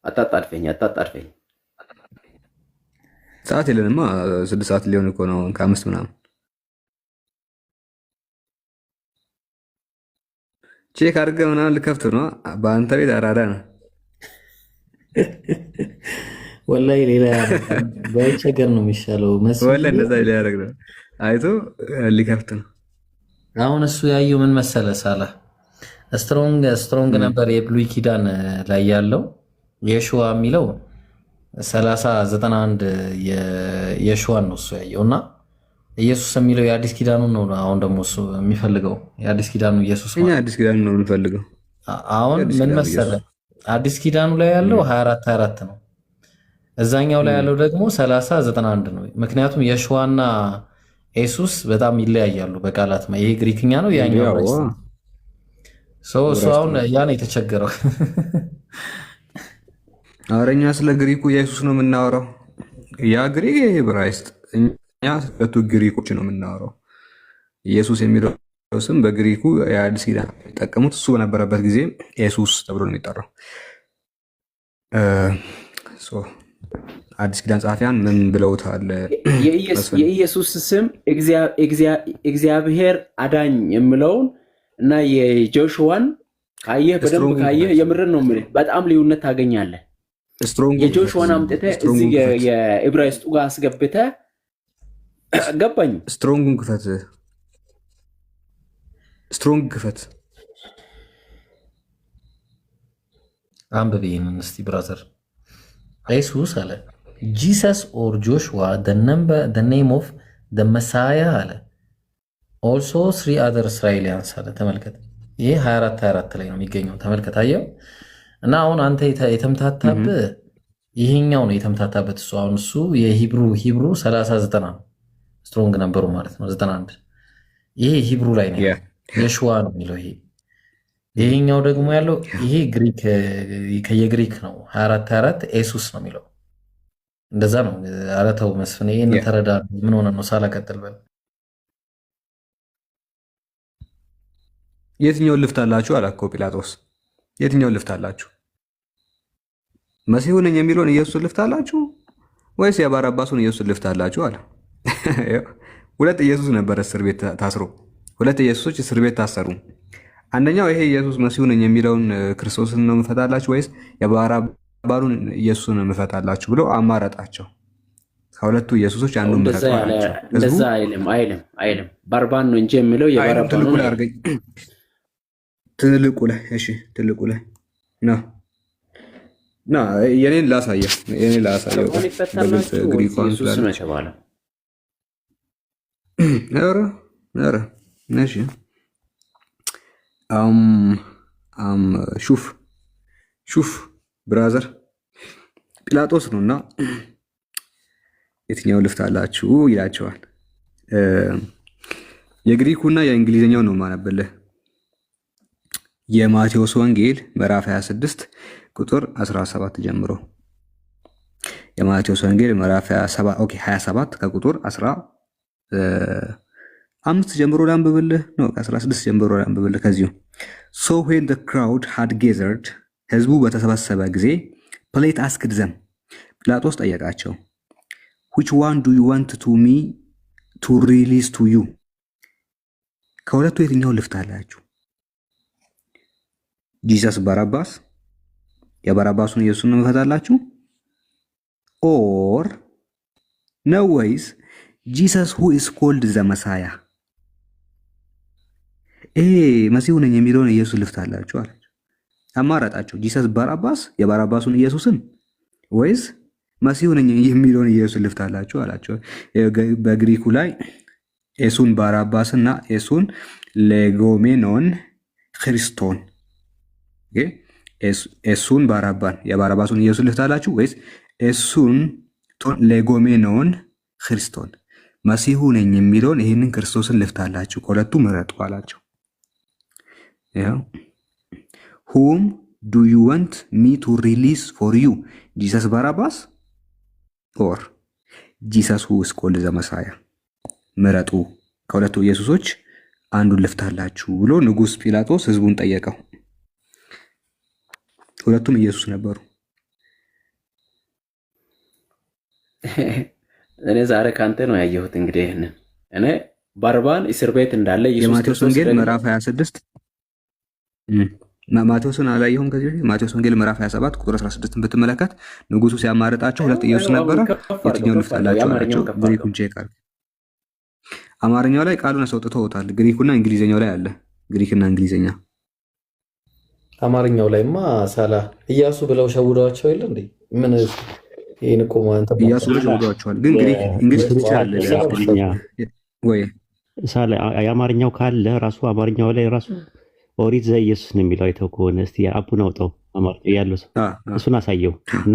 አታጣድፈኝ። ሰዓት የለንማ 6 ሰዓት ሊሆን እኮ ነው ከ5 ምናምን። ቼክ አድርገህ ምናምን ልከፍት ነው። በአንተ ቤት አራዳ ነው ወላሂ። ሌላ ባይቸገር ነው የሚሻለው ወላሂ። እንደዛ ሊያደርግ ነው አይቶ ሊከፍት ነው። አሁን እሱ ያየው ምን መሰለ ሳላ ስትሮንግ ነበር የብሉይ ኪዳን ላይ ያለው የሹዋ የሚለው 3091 የሹዋን ነው እሱ ያየው እና ኢየሱስ የሚለው የአዲስ ኪዳኑን ነው። አሁን ደግሞ እሱ የሚፈልገው የአዲስ ኪዳኑ ኢየሱስ ነው። አዲስ ኪዳኑ ነው የምንፈልገው። አሁን ምን መሰለ አዲስ ኪዳኑ ላይ ያለው 24 ነው። እዛኛው ላይ ያለው ደግሞ 3091 ነው። ምክንያቱም የሹዋና ኢየሱስ በጣም ይለያያሉ በቃላት። ይሄ ግሪክኛ ነው፣ ያኛው ዕብራይስጥ ነው። እሱ አሁን ያን የተቸገረው አረኛ ስለ ግሪኩ ኢየሱስ ነው የምናወራው። ያ ግሪክ ዕብራይስጥ፣ እኛ ስለቱ ግሪኮች ነው የምናወራው። ኢየሱስ የሚለው ስም በግሪኩ የአዲስ ኪዳን የሚጠቀሙት እሱ በነበረበት ጊዜ ኢየሱስ ተብሎ ነው የሚጠራው። አዲስ ኪዳን ጸሐፊያን ምን ብለውታል? የኢየሱስ ስም እግዚአብሔር አዳኝ የሚለውን እና የጆሹዋን ካየህ በደንብ ካየህ የምርን ነው የምልህ በጣም ልዩነት ታገኛለህ። የጆሹዋን አምጥተህ እዚህ የዕብራይስጡ ጋር አስገብተህ ገባኝ። ስትሮንግ ክፈት አንብብ ይህንን እስቲ ብራዘር። ኢየሱስ አለ ጂሰስ ኦር ጆሹዋ the name of the Messiah አለ also 3 other Israelians አለ። ተመልከት፣ ይሄ 24 ላይ ነው የሚገኘው። ተመልከት፣ አየው። እና አሁን አንተ የተምታታብህ ይሄኛው ነው የተምታታበት። እሱ አሁን እሱ የሂብሩ 3090 ነው ስትሮንግ ነበሩ ማለት ነው 91። ይሄ ሂብሩ ላይ ነው የሹዋ ነው የሚለው። ይሄኛው ደግሞ ያለው ይሄ ግሪክ የግሪክ ነው 24 ኢየሱስ ነው የሚለው። እንደዛ ነው። ኧረ ተው መስፍን፣ ይሄን ተረዳ። ምን ሆነ ነው ሳላቀጥል በል። የትኛውን ልፍት አላችሁ አላኮ ጲላጦስ። የትኛውን ልፍት አላችሁ? መሲሁ ነኝ የሚለውን ኢየሱስን ልፍት አላችሁ ወይስ የባራባሱን ኢየሱስን ልፍት አላችሁ አለ። ሁለት ኢየሱስ ነበር እስር ቤት ታስሮ፣ ሁለት ኢየሱሶች እስር ቤት ታሰሩ። አንደኛው ይሄ ኢየሱስ መሲሁ ነኝ የሚለውን ክርስቶስን ነው የምፈታላችሁ ወይስ የባራባሩን ኢየሱስን ነው የምፈታላችሁ ብሎ አማረጣቸው። ከሁለቱ ኢየሱሶች አንዱን ምፈታላችሁ። እንደዛ አይልም ባርባን ነው እንጂ የሚለው የባራባሩ ነው። ትልቁ ላይ እሺ፣ ትልቁ ላይ ና የኔን ላሳየው ግሪኳን እሺ። ሹፍ ብራዘር ጲላጦስ ነውና የትኛው ልፍት አላችሁ ይላቸዋል። የግሪኩና የእንግሊዝኛው ነው ማነበልህ። የማቴዎስ ወንጌል ምዕራፍ 26 ቁጥር 17 ጀምሮ የማቴዎስ ወንጌል ምዕራፍ 27 ከቁጥር 15 ጀምሮ ላንብብልህ ነው፣ ከ16 ጀምሮ ላንብብልህ። ከዚሁ so when the crowd had gathered ህዝቡ በተሰበሰበ ጊዜ ፕሌት asked them ጲላጦስ ጠየቃቸው which one do you want me to release to you ከሁለቱ የትኛው ልፍታላችሁ? ጂሰስ ባራባስ የባራባሱን ኢየሱስን መፈታላችሁ ኦር ነው ወይስ ጂሰስ who is called the Messiah መሲሁ ነኝ የሚለውን ኢየሱስ ልፍታላችሁ አላቸው። አማራጣቸው ጂሰስ ባራባስ የባራባሱን ኢየሱስን ወይስ መሲሁ ነኝ የሚለውን ኢየሱስ ልፍታላችሁ አላቸው። በግሪኩ ላይ ኤሱን ባራባስና ኤሱን ሌጎሜኖን ክርስቶን እሱን ባራባን የባራባሱን ኢየሱስ ልፍታላችሁ ወይስ እሱን ሌጎሜኖን ክርስቶን መሲሁ ነኝ የሚለውን ይህንን ክርስቶስን ልፍታላችሁ? ከሁለቱ ምረጡ አላቸው። ሁም ዱ ዩ ዋንት ሚ ቱ ሪሊዝ ፎር ዩ ጂሰስ ባራባስ ኦር ጂሰስ ሁ ኢዝ ኮልድ ዘ መሳያ? ምረጡ፣ ከሁለቱ ኢየሱሶች አንዱን ልፍታላችሁ ብሎ ንጉሥ ጲላጦስ ህዝቡን ጠየቀው። ሁለቱም ኢየሱስ ነበሩ። እኔ ዛሬ ካንተ ነው ያየሁት። እንግዲህ ይህንን እኔ ባርባን እስር ቤት እንዳለ የማቴዎስ ወንጌል ምዕራፍ 26 ማቴዎስን አላየሁም ከዚህ በፊት ማቴዎስ ወንጌል ምዕራፍ 27 ቁጥር 16 ብትመለከት ንጉሱ ሲያማርጣቸው ሁለት ኢየሱስ ነበረ፣ የትኛውን ልፍታላችሁ አላቸው። ግሪኩን ቼክ አድርግ። አማርኛው ላይ ቃሉን አስወጥተውታል። ግሪኩና እንግሊዘኛው ላይ አለ። ግሪክና እንግሊዘኛ። አማርኛው ላይማ ሳላ ኢያሱ ብለው ሸውደዋቸው የለ እንዴ? ምን ይሄን እኮ ማለት ኢያሱ ብለው ሸውደዋቸዋል። ግን ግሪክ እንግሊዝ ትችላለህ ወይ? ሳላ የአማርኛው ካለ ራሱ አማርኛው ላይ ራሱ ኦሪት ዘኢየሱስ ነው የሚለው። አይተው ከሆነ እስቲ አፑን አውጣው አማርኛ ያለው ሰው እሱን አሳየው እና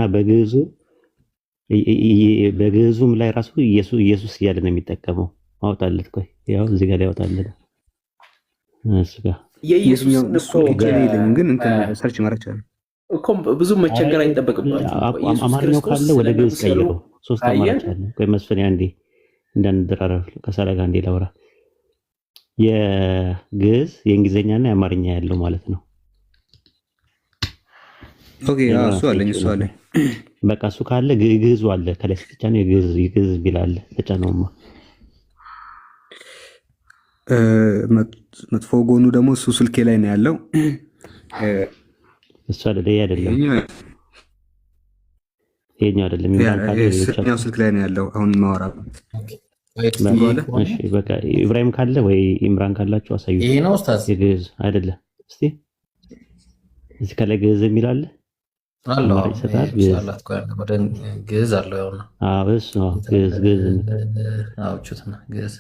በግዕዙም ላይ ራሱ ኢየሱስ እያለ ነው የሚጠቀመው። አውጣለት። ቆይ ያው እዚህ ጋር ያወጣለት እሱ ጋር የኢየሱስ ግን እንትን ሰርች ማድረግ ይችላል እኮ ብዙ መቸገር አይጠበቅባችሁም። አማርኛው ካለ ወደ ግዕዝ ቀይረው። ሶስት አማራጭ አለ። ቆይ መስፈን አንዴ እንዳንደራረፍ ከሳላ ጋር እንዴ ላውራ። የግዕዝ የእንግሊዘኛና የአማርኛ ያለው ማለት ነው። ኦኬ እሱ አለኝ። በቃ እሱ ካለ ግዕዙ አለ ከላይ ስትጫ ነው የግዕዝ ቢላል ተጫነውማ። መጥፎ ጎኑ ደግሞ እሱ ስልኬ ላይ ነው ያለው። እሱ አይደለም ይሄኛው አይደለም። ይሄኛው ስልክ ላይ ነው ያለው አሁን ማወራ። እሺ በቃ ኢብራሂም ካለ ወይ ኢምራን ካላችሁ አሳዩ። ይሄ ነው ኡስታዝ የግዕዝ አይደለም። እስቲ እዚህ ከላይ ግዕዝ የሚል አለ አለው። ግዕዝ አለው ያው ነው። አዎ እሱ ነው ግዕዝ። አዎ ቹትና ግዕዝ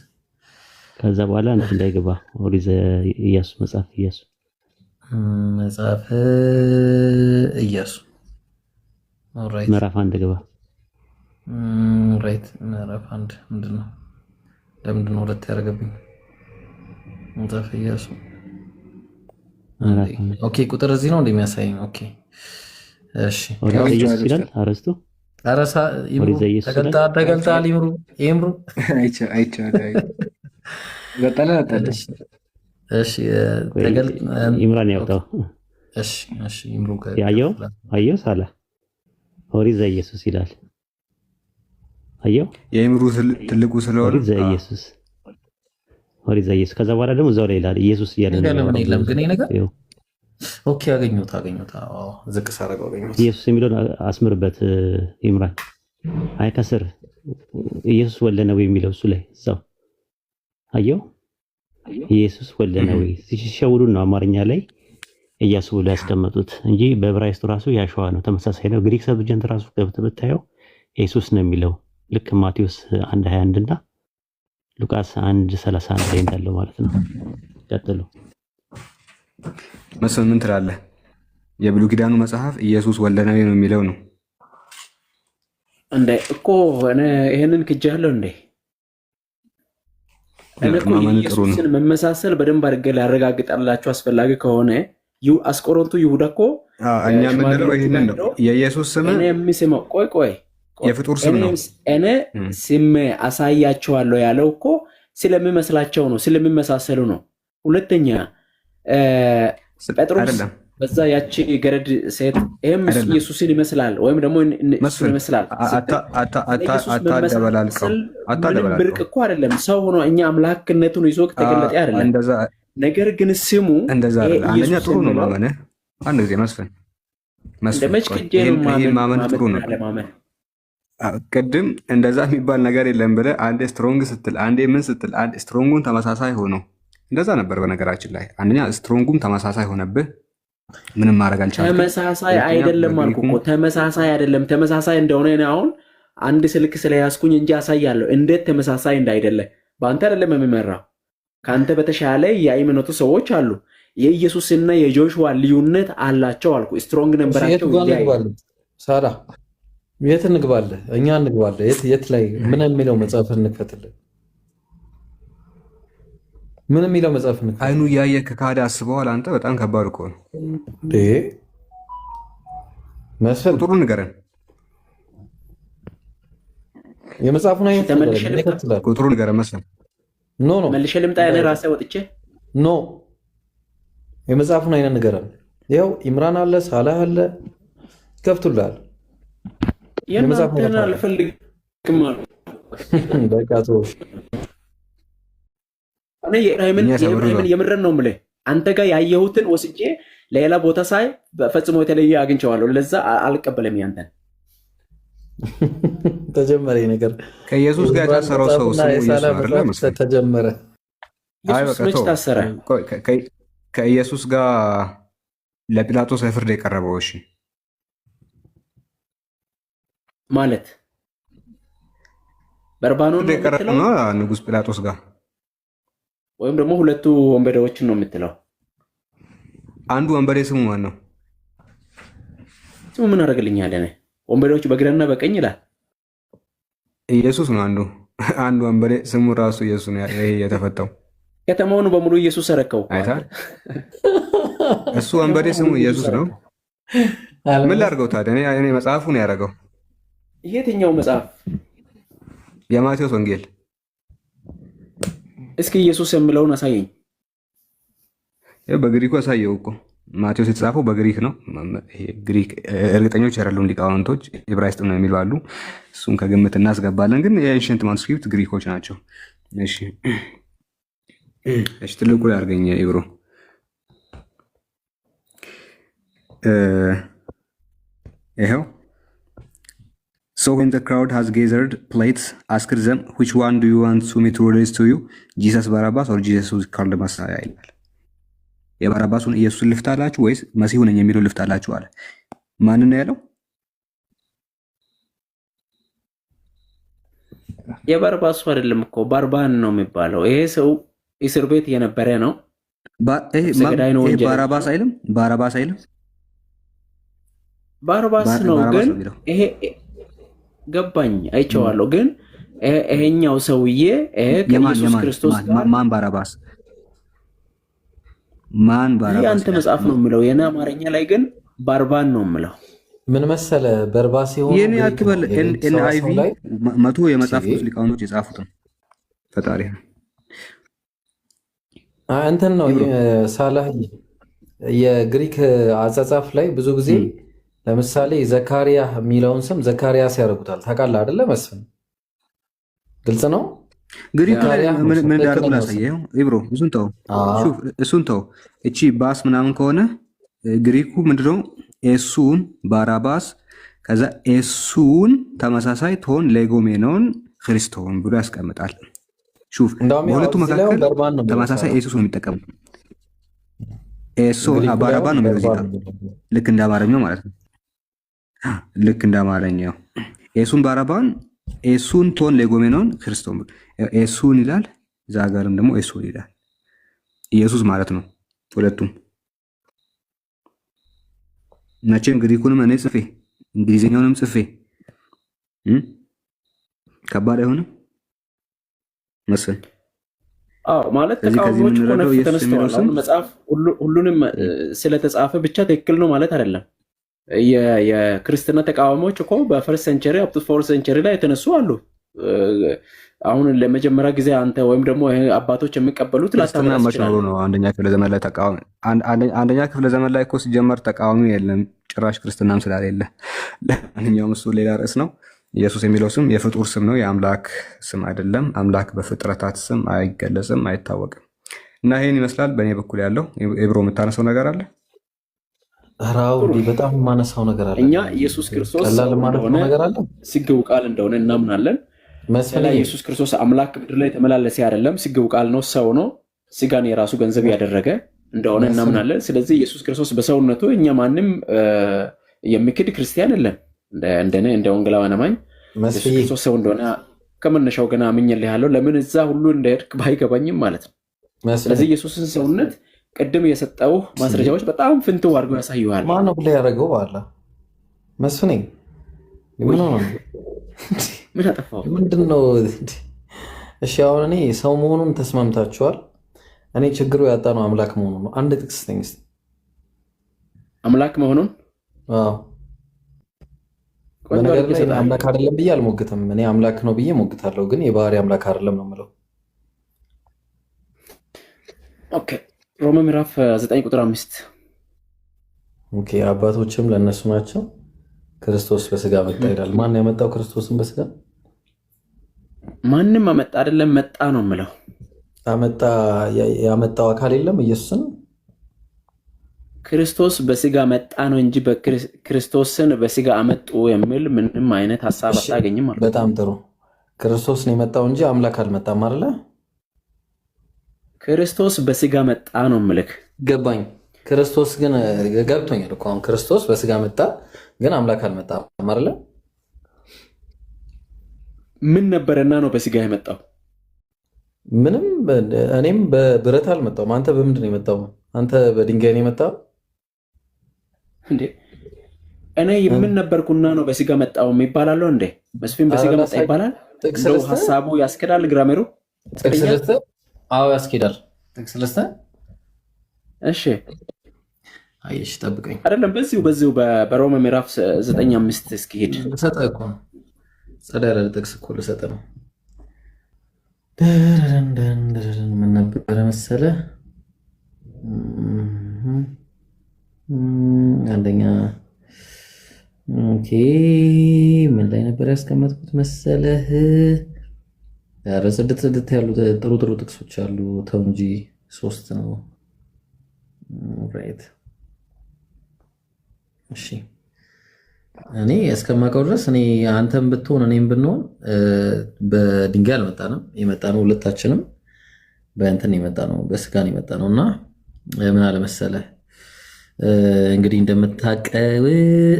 ከዛ በኋላ እንትን እንዳይገባ ኦሪት ኢያሱ መጽሐፍ ኢያሱ ኦራይት ምዕራፍ 1 ገባ። ራይት ምዕራፍ 1 ምንድነው? ለምንድነው ሁለት ያደረገብኝ? መጽሐፍ ኢያሱ ኦኬ፣ ቁጥር እዚህ ነው እንደሚያሳየኝ። ኦኬ እሺ፣ ኦሪት ኢየሱስ ይላል አረስቱ አረሳ ተገልጣል። ይምሩ እሺ ኢምራን ያውጣው። እሺ ይምሩ አየው ሳላ ኦሪት ዘኢየሱስ ይላል። አየው የኢምሩ ትልቁ ስለሆነ ኦሪት ዘኢየሱስ ከዛ በኋላ ደግሞ እዛው ላይ ይላል ኢየሱስ እያለ ነው። ለምን የለም ግን ይሄ ነገር ኦኬ አገኘሁት። አዎ ዝቅ ሳረገው አገኘሁት። ኢየሱስ የሚለውን አስምርበት ኢምራን። አይ ከስር ኢየሱስ ወልደ ነው የሚለው እሱ ላይ እዛው አየው ኢየሱስ ወልደ ነው ሲሸውዱን ነው አማርኛ ላይ ኢያሱ ብለው ያስቀመጡት እንጂ በዕብራይስጡ ራሱ ያሸዋ ነው፣ ተመሳሳይ ነው። ግሪክ ሰብጀንት ራሱ ገብተህ ብታየው ኢየሱስ ነው የሚለው ልክ ማቴዎስ 1:21 እና ሉቃስ 1:31 ላይ እንዳለው ማለት ነው። ቀጥሉ። መስፍን ምን ትላለህ? የብሉይ ኪዳኑ መጽሐፍ ኢየሱስ ወልደ ነዌ ነው የሚለው ነው እንዴ? እኮ እኔ ይሄንን ክጃለሁ እንዴ? እኔ እኮ ኢየሱስን መመሳሰል በደንብ አድርጌ ላረጋግጣላችሁ አስፈላጊ ከሆነ አስቆሮንቱ ይሁዳ እኮ እኛ የምንለው ይሄንን ነው። የኢየሱስ ስም እኔ የምስመው ቆይ የፍጡር ስም ነው። እኔ ስም አሳያቸዋለሁ ያለው እኮ ስለሚመስላቸው ነው፣ ስለሚመሳሰሉ ነው። ሁለተኛ ጴጥሮስ በዛ ያቺ ገረድ ሴት ይሄም ኢየሱስን ይመስላል ወይም ደግሞ ኢየሱስን ይመስላል አታደበላልቀው። ብርቅ እኮ አይደለም፣ ሰው ሆኖ እኛ አምላክነቱን ይዞ ተገለጠ አይደለም። ነገር ግን ስሙ እንደዛ አይደለም። አንደኛ ጥሩ ነው ማመን። አንድ ጊዜ መስፍን ማመን ጥሩ ነው። ቅድም እንደዛ የሚባል ነገር የለም ብለህ አንዴ ስትሮንግ ስትል አንዴ ምን ስትል አንዴ ስትሮንጉን ተመሳሳይ ሆኖ እንደዛ ነበር። በነገራችን ላይ አንደኛ ስትሮንጉም ተመሳሳይ ሆነብህ፣ ምንም ማድረግ አልቻልኩም። ተመሳሳይ አይደለም አልኩ እኮ ተመሳሳይ አይደለም። ተመሳሳይ እንደሆነ እኔ አሁን አንድ ስልክ ስለያዝኩኝ እንጂ አሳያለሁ እንዴት ተመሳሳይ እንዳይደለ። በአንተ አይደለም የሚመራው፣ ከአንተ በተሻለ የሃይማኖቱ ሰዎች አሉ። የኢየሱስና የጆሹዋ ልዩነት አላቸው አልኩ። ስትሮንግ ነበራቸው። ሳራ የት እንግባለን? እኛ እንግባለን። የት ላይ ምን የሚለው መጽሐፍ እንክፈትልን? ምን የሚለው መጽሐፍ እንክፈት? አይኑ እያየ ከካደ አስበዋል። አንተ በጣም ከባድ እኮ ነው። መስፈን ቁጥሩ ንገረን። የመጽሐፉን አይነት ቁጥሩ ንገረን መስፈን። ኖ መልሼ ልምጣ ያለ ራሴ ወጥቼ ኖ የመጽሐፉን አይነት ንገረን። ይኸው ኢምራን አለ፣ ሳላህ አለ፣ ከፍቱላል። የመጽሐፉን አልፈልግም አሉ። በቃ ተወው። እኔ የኢብራሂምን የምረን ነው የምልህ። አንተ ጋር ያየሁትን ወስጄ ሌላ ቦታ ሳይ ፈጽሞ የተለየ አግኝቼዋለሁ። ለዛ አልቀበለም ያንተን። ተጀመረ ነገር ከኢየሱስ ጋር የታሰረው ሰው ስሙ ኢየሱስ አይደለም? ተጀመረ። ኢየሱስ መች ታሰረ? ከኢየሱስ ጋር ለጲላጦስ ፍርድ የቀረበው እሺ ማለት በርባኖ ነው የቀረበው ንጉስ ጲላጦስ ጋር ወይም ደግሞ ሁለቱ ወንበዴዎችን ነው የምትለው? አንዱ ወንበዴ ስሙ ማን ነው? ስሙ ምን አደረግልኛል? እኔ ወንበዴዎች በግራና በቀኝ ይላል። ኢየሱስ ነው አንዱ ወንበዴ ስሙ ራሱ ኢየሱስ ነው። ይሄ የተፈታው ከተማውን በሙሉ ኢየሱስ ሰረከው። አይታል። እሱ ወንበዴ ስሙ ኢየሱስ ነው። ምን ላድርገው ታዲያ? እኔ መጽሐፉ ነው ያደረገው። የትኛው መጽሐፍ? የማቴዎስ ወንጌል። እስኪ ኢየሱስ የሚለውን አሳየኝ። በግሪኩ አሳየው እኮ ማቴዎስ የተጻፈው በግሪክ ነው። ግሪክ እርግጠኞች አይደሉም ሊቃውንቶች፣ ዕብራይስጥ ነው የሚሉ አሉ። እሱን ከግምት እናስገባለን። ግን የኤንሽንት ማኑስክሪፕት ግሪኮች ናቸው። እሺ ትልቁ ላይ አድርገኝ ኢብሮ። ይኸው So when the crowd has gathered, Pilate asked them, which one do you want me to release to you? Jesus Barabbas or Jesus who is called the Messiah? ይላል። የባራባሱን ኢየሱስን ልፍታላችሁ ወይስ መሲሁ ነኝ የሚለው ልፍታላችሁ አለ። ማንን ነው ያለው? የባራባሱ አይደለም እኮ ባርባን ነው የሚባለው። ይሄ ሰው እስር ቤት የነበረ ነው። ባራባስ አይልም። ባራባስ ነው ግን ይሄ ገባኝ፣ አይቼዋለሁ። ግን ይሄኛው ሰውዬ ከኢየሱስ ክርስቶስ ማን ባራባስ? አንተ መጽሐፍ ነው የምለው። የኔ አማርኛ ላይ ግን ባርባን ነው የምለው። ምን መሰለ በርባስ ሲሆን የኔ አትበል። ኤንአይቪ 100 የመጽሐፍ ቅዱስ ሊቃውንቶች የጻፉት ፈጣሪ እንትን ነው። ሳላህ የግሪክ አጻጻፍ ላይ ብዙ ጊዜ ለምሳሌ ዘካሪያ የሚለውን ስም ዘካሪያስ ያደርጉታል። ታውቃለህ አይደለ መስፍን? ግልጽ ነው። ግሪክ ላይ ምን እንዳደረጉ ላሳየው ኢብሮ። እሱን ተው። እቺ ባስ ምናምን ከሆነ ግሪኩ ምንድነው? ኤሱን ባራባስ፣ ከዛ ኤሱን ተመሳሳይ ቶን ሌጎሜኖን ክርስቶን ብሎ ያስቀምጣል። ሹፍ በሁለቱ መካከል ተመሳሳይ ኤሱስ ነው የሚጠቀሙ። ኤሱ ባራባ ነው የሚለው ልክ እንደ አማርኛው ማለት ነው። ልክ እንደ አማርኛው ኤሱን ባራባን፣ ኤሱን ቶን ሌጎሜኖን ክርስቶን ኤሱን ይላል። እዛ ጋርም ደግሞ ኤሱን ይላል። ኢየሱስ ማለት ነው ሁለቱም። መቼም ግሪኩንም እኔ ጽፌ እንግሊዝኛውንም ጽፌ ከባድ አይሆንም መሰለኝ። ማለት ተቃዋሚዎች ሆነ ተነስተዋል። መጽሐፍ ሁሉንም ስለተጻፈ ብቻ ትክክል ነው ማለት አይደለም። የክርስትና ተቃዋሚዎች እኮ በፈርስት ሴንቸሪ አፕ ቱ ፎርዝ ሴንቸሪ ላይ የተነሱ አሉ። አሁን ለመጀመሪያ ጊዜ አንተ ወይም ደግሞ አባቶች የሚቀበሉት ላስተማማች ነው። አንደኛ ክፍለ ዘመን ላይ ተቃዋሚ አንደኛ ክፍለ ዘመን ላይ እኮ ሲጀመር ተቃዋሚ የለም ጭራሽ ክርስትናም ስላሌለ። ለማንኛውም እሱ ሌላ ርዕስ ነው። ኢየሱስ የሚለው ስም የፍጡር ስም ነው፣ የአምላክ ስም አይደለም። አምላክ በፍጥረታት ስም አይገለጽም፣ አይታወቅም። እና ይሄን ይመስላል በእኔ በኩል ያለው። ኢብሮ የምታነሳው ነገር አለ? ራው በጣም የማነሳው ነገር አለ። እኛ ኢየሱስ ክርስቶስ ስግው ቃል እንደሆነ እናምናለን። መሰለ ኢየሱስ ክርስቶስ አምላክ ምድር ላይ ተመላለሰ አይደለም፣ ስግው ቃል ነው፣ ሰው ነው፣ ስጋን የራሱ ገንዘብ ያደረገ እንደሆነ እናምናለን። ስለዚህ ኢየሱስ ክርስቶስ በሰውነቱ እኛ ማንም የሚክድ ክርስቲያን የለም። እንደኔ እንደ ወንጌላውያን አማኝ ኢየሱስ ክርስቶስ ሰው እንደሆነ ከመነሻው ገና አምኜልሃለሁ። ለምን እዛ ሁሉ እንደሄድክ ባይገባኝም ማለት ነው። ስለዚህ ኢየሱስን ሰውነት ቅድም የሰጠው ማስረጃዎች በጣም ፍንትው አድርገው ያሳዩሃል። ማነው ብለህ ያደረገው? በኋላ መስፍኔ ምን ሆነ? ምን አጠፋው? ምንድን ነው? እሺ አሁን እኔ ሰው መሆኑን ተስማምታችኋል። እኔ ችግሩ ያጣ ነው አምላክ መሆኑን ነው። አንድ ጥቅስ ነኝ እስኪ አምላክ መሆኑን። አዎ በነገር ላይ አምላክ አይደለም ብዬ አልሞግትም። እኔ አምላክ ነው ብዬ ሞግታለሁ፣ ግን የባህሪ አምላክ አይደለም ነው የምለው። ኦኬ ሮሜ ምዕራፍ 9 ቁጥር 5 ኦኬ አባቶችም ለነሱ ናቸው ክርስቶስ በስጋ መጣ ይላል። ማን ያመጣው ክርስቶስን በስጋ? ማንም አመጣ አይደለም፣ መጣ ነው የምለው። አመጣ ያመጣው አካል የለም ኢየሱስን። ክርስቶስ በስጋ መጣ ነው እንጂ ክርስቶስን በስጋ አመጡ የሚል ምንም አይነት ሐሳብ አታገኝም ማለት ነው። በጣም ጥሩ። ክርስቶስ ነው የመጣው እንጂ አምላክ አልመጣም አይደለ? ክርስቶስ በስጋ መጣ ነው የምልህ። ገባኝ። ክርስቶስ ግን ገብቶኛል እኮ አሁን ክርስቶስ በስጋ መጣ ግን አምላክ አልመጣም አይደለ? ምን ነበረና ነው በስጋ የመጣው? ምንም። እኔም በብረት አልመጣሁም። አንተ በምንድን ነው የመጣው? አንተ በድንጋይ ነው የመጣው እንዴ? እኔ ምን ነበርኩና ነው በስጋ መጣው የሚባላለው እንዴ? መስፍን በስጋ መጣ ይባላል? እንደው ሐሳቡ ያስከዳል ግራመሩ? አዎ ያስኬዳል። ጥቅስ ልስተ እሺ አይሽ ጠብቀኝ። አይደለም በዚሁ በሮሜ ምዕራፍ 9:5 እስኪሄድ ልሰጠህ እኮ ነው። ጸዳ ያለ ጥቅስ እኮ ልሰጠህ ነው። ምን ነበረ መሰለህ? አንደኛ ኦኬ ምን ላይ ነበር ያስቀመጥኩት መሰለህ? ያረ ጽድት ያሉ ጥሩ ጥቅሶች አሉ። ተው እንጂ 3 ነው። ራይት እሺ። እኔ እስከማውቀው ድረስ እኔ አንተም ብትሆን እኔም ብንሆን በድንጋይ አልመጣንም። የመጣነው ሁለታችንም በእንትን የመጣነው በስጋን የመጣነው እና ምን አለ መሰለህ እንግዲህ እንደምታውቀው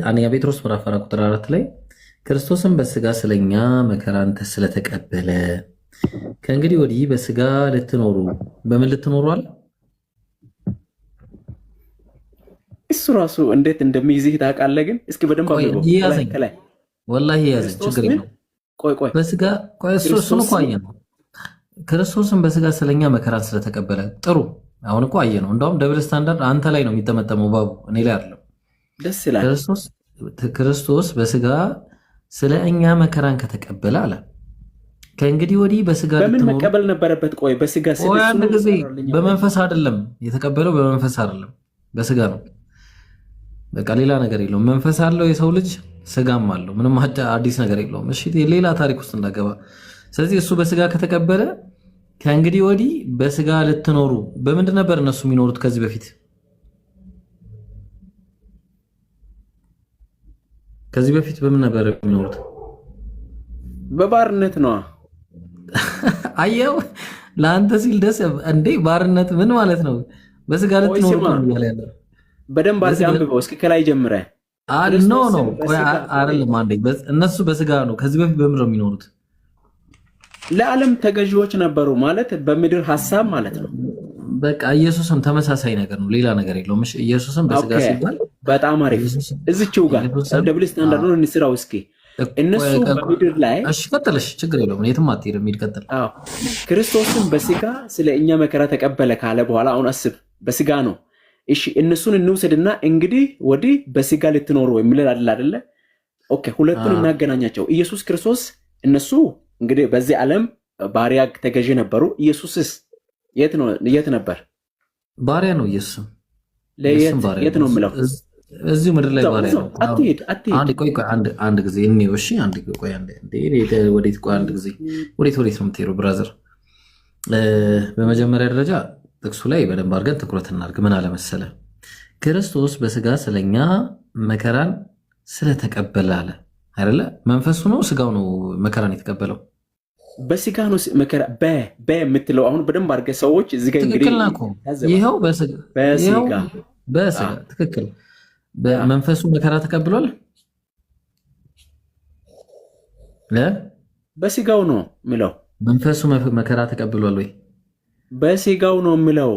አንደኛ ጴጥሮስ ምዕራፍ 4 ቁጥር 4 ላይ ክርስቶስን በስጋ ስለኛ መከራን ስለተቀበለ ከእንግዲህ ወዲህ በስጋ ልትኖሩ በምን ልትኖሩ አለ? እሱ ራሱ እንዴት እንደሚይዝህ ታውቃለህ። ግን እስኪ በደንብ አድርገው ይያዘኝ፣ ወላሂ ይያዘኝ። ችግር የለውም። ቆይ በስጋ እሱን እኮ አየህ ነው። ክርስቶስን በስጋ ስለኛ መከራን ስለተቀበለ ጥሩ። አሁን እኮ አየህ ነው። እንደውም ደብል ስታንዳርድ አንተ ላይ ነው የሚጠመጠመው ባቡ፣ እኔ ላይ አይደለም። ደስ ይላል። ክርስቶስ በስጋ ስለ እኛ መከራን ከተቀበለ አለ ከእንግዲህ ወዲህ በስጋ በምን መቀበል ነበረበት? ቆይ በስጋ አንድ ጊዜ በመንፈስ አይደለም የተቀበለው፣ በመንፈስ አይደለም በስጋ ነው። በቃ ሌላ ነገር የለውም። መንፈስ አለው የሰው ልጅ፣ ስጋም አለው። ምንም አዲስ ነገር የለውም። እሺ ሌላ ታሪክ ውስጥ እንዳገባ። ስለዚህ እሱ በስጋ ከተቀበለ ከእንግዲህ ወዲህ በስጋ ልትኖሩ። በምንድን ነበር እነሱ የሚኖሩት ከዚህ በፊት? ከዚህ በፊት በምን ነበር የሚኖሩት? በባርነት ነው። አየው ለአንተ ሲል ደስ እንዴ! ባርነት ምን ማለት ነው? በስጋ ልትኖሩ ነው ያለው። በደንብ አድርገህ አንብበው እስኪ ከላይ ጀምረህ። ኖ አይደለም። አንዴ እነሱ በስጋ ነው። ከዚህ በፊት በምድር ነው የሚኖሩት። ለዓለም ተገዢዎች ነበሩ ማለት በምድር ሐሳብ ማለት ነው። በቃ ኢየሱስም ተመሳሳይ ነገር ነው፣ ሌላ ነገር የለውም። እሺ ኢየሱስም በስጋ ሲባል በጣም አሪፍ። እዚችው ጋር ደብል ስታንዳርድ ነው እንስራው እስኪ። እነሱ በምድር ላይ እሺ ቀጥልሽ፣ ችግር የለውም። የትም አትሄድም። ይቀጥል። አዎ ክርስቶስን በስጋ ስለ እኛ መከራ ተቀበለ ካለ በኋላ አሁን አስብ፣ በስጋ ነው። እሺ እነሱን እንውሰድና እንግዲህ ወዲህ በስጋ ልትኖሩ የሚል አይደለ? ኦኬ ሁለቱን እናገናኛቸው። ኢየሱስ ክርስቶስ እነሱ እንግዲህ በዚህ ዓለም ባሪያ ተገዢ ነበሩ። ኢየሱስስ የት ነበር? ባሪያ ነው። ኢየሱስ የት ነው የምለው? እዚሁ ምድር ላይ ባሪያ ነው። አትሄድ። ቆይ አንድ ጊዜ እንየው። እሺ ወዴት ነው የምትሄደው ብራዘር? በመጀመሪያ ደረጃ ጥቅሱ ላይ በደንብ አድርገን ትኩረት እናድርግ። ምን አለ መሰለህ? ክርስቶስ በስጋ ስለኛ መከራን ስለተቀበለ አለ አይደለ? መንፈሱ ነው ስጋው ነው መከራን የተቀበለው? በስጋ ነው መከራ የምትለው አሁን በደንብ አድርገህ ሰዎች እዚህ ጋር እንግዲህ ይኸው በስጋ ትክክል። በመንፈሱ መከራ ተቀብሏል። በስጋው ነው የሚለው። መንፈሱ መከራ ተቀብሏል ወይ? በስጋው ነው የሚለው።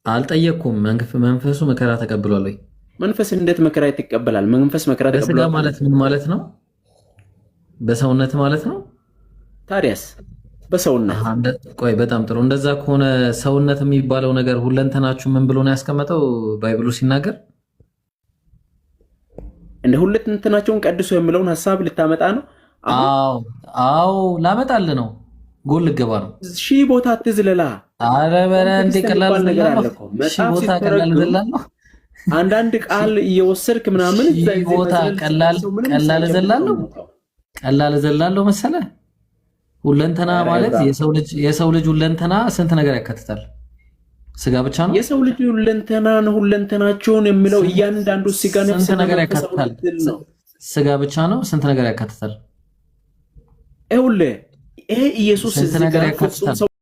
አልጠየቅኩም። መንፈሱ መከራ ተቀብሏል ወይ? መንፈስ እንዴት መከራ ይተቀበላል? መንፈስ መከራ ተቀብሏል። በስጋ ማለት ምን ማለት ነው? በሰውነት ማለት ነው። ታዲያስ በሰውነት ቆይ፣ በጣም ጥሩ። እንደዛ ከሆነ ሰውነት የሚባለው ነገር ሁለንተናችሁ ምን ብሎ ነው ያስቀመጠው ባይብሉ ሲናገር? እንደ ሁለንተናቸውን ቀድሶ የሚለውን ሐሳብ ልታመጣ ነው? አዎ ላመጣል ነው። ጎል ልገባ ነው። ሺህ ቦታ አትዝለላ። አረ በረ እንደ ቀላል ነገር አለ እኮ ሺህ ቦታ ቀላል ዘላል ነው። አንዳንድ ቃል እየወሰድክ ምናምን ሺህ ቦታ ቀላል ዘላለሁ ቀላል ዘላለሁ መሰለ። ሁለንተና ማለት የሰው ልጅ ሁለንተና ስንት ነገር ያካትታል? ስጋ ብቻ ነው? የሰው ልጅ ሁለንተናቸውን የሚለው እያንዳንዱ ስጋ ነፍስ ስንት ነገር ያካትታል? ስጋ ብቻ ነው? ስንት ነገር ያካትታል? ይሄ ኢየሱስ ስንት ነገር ያካትታል?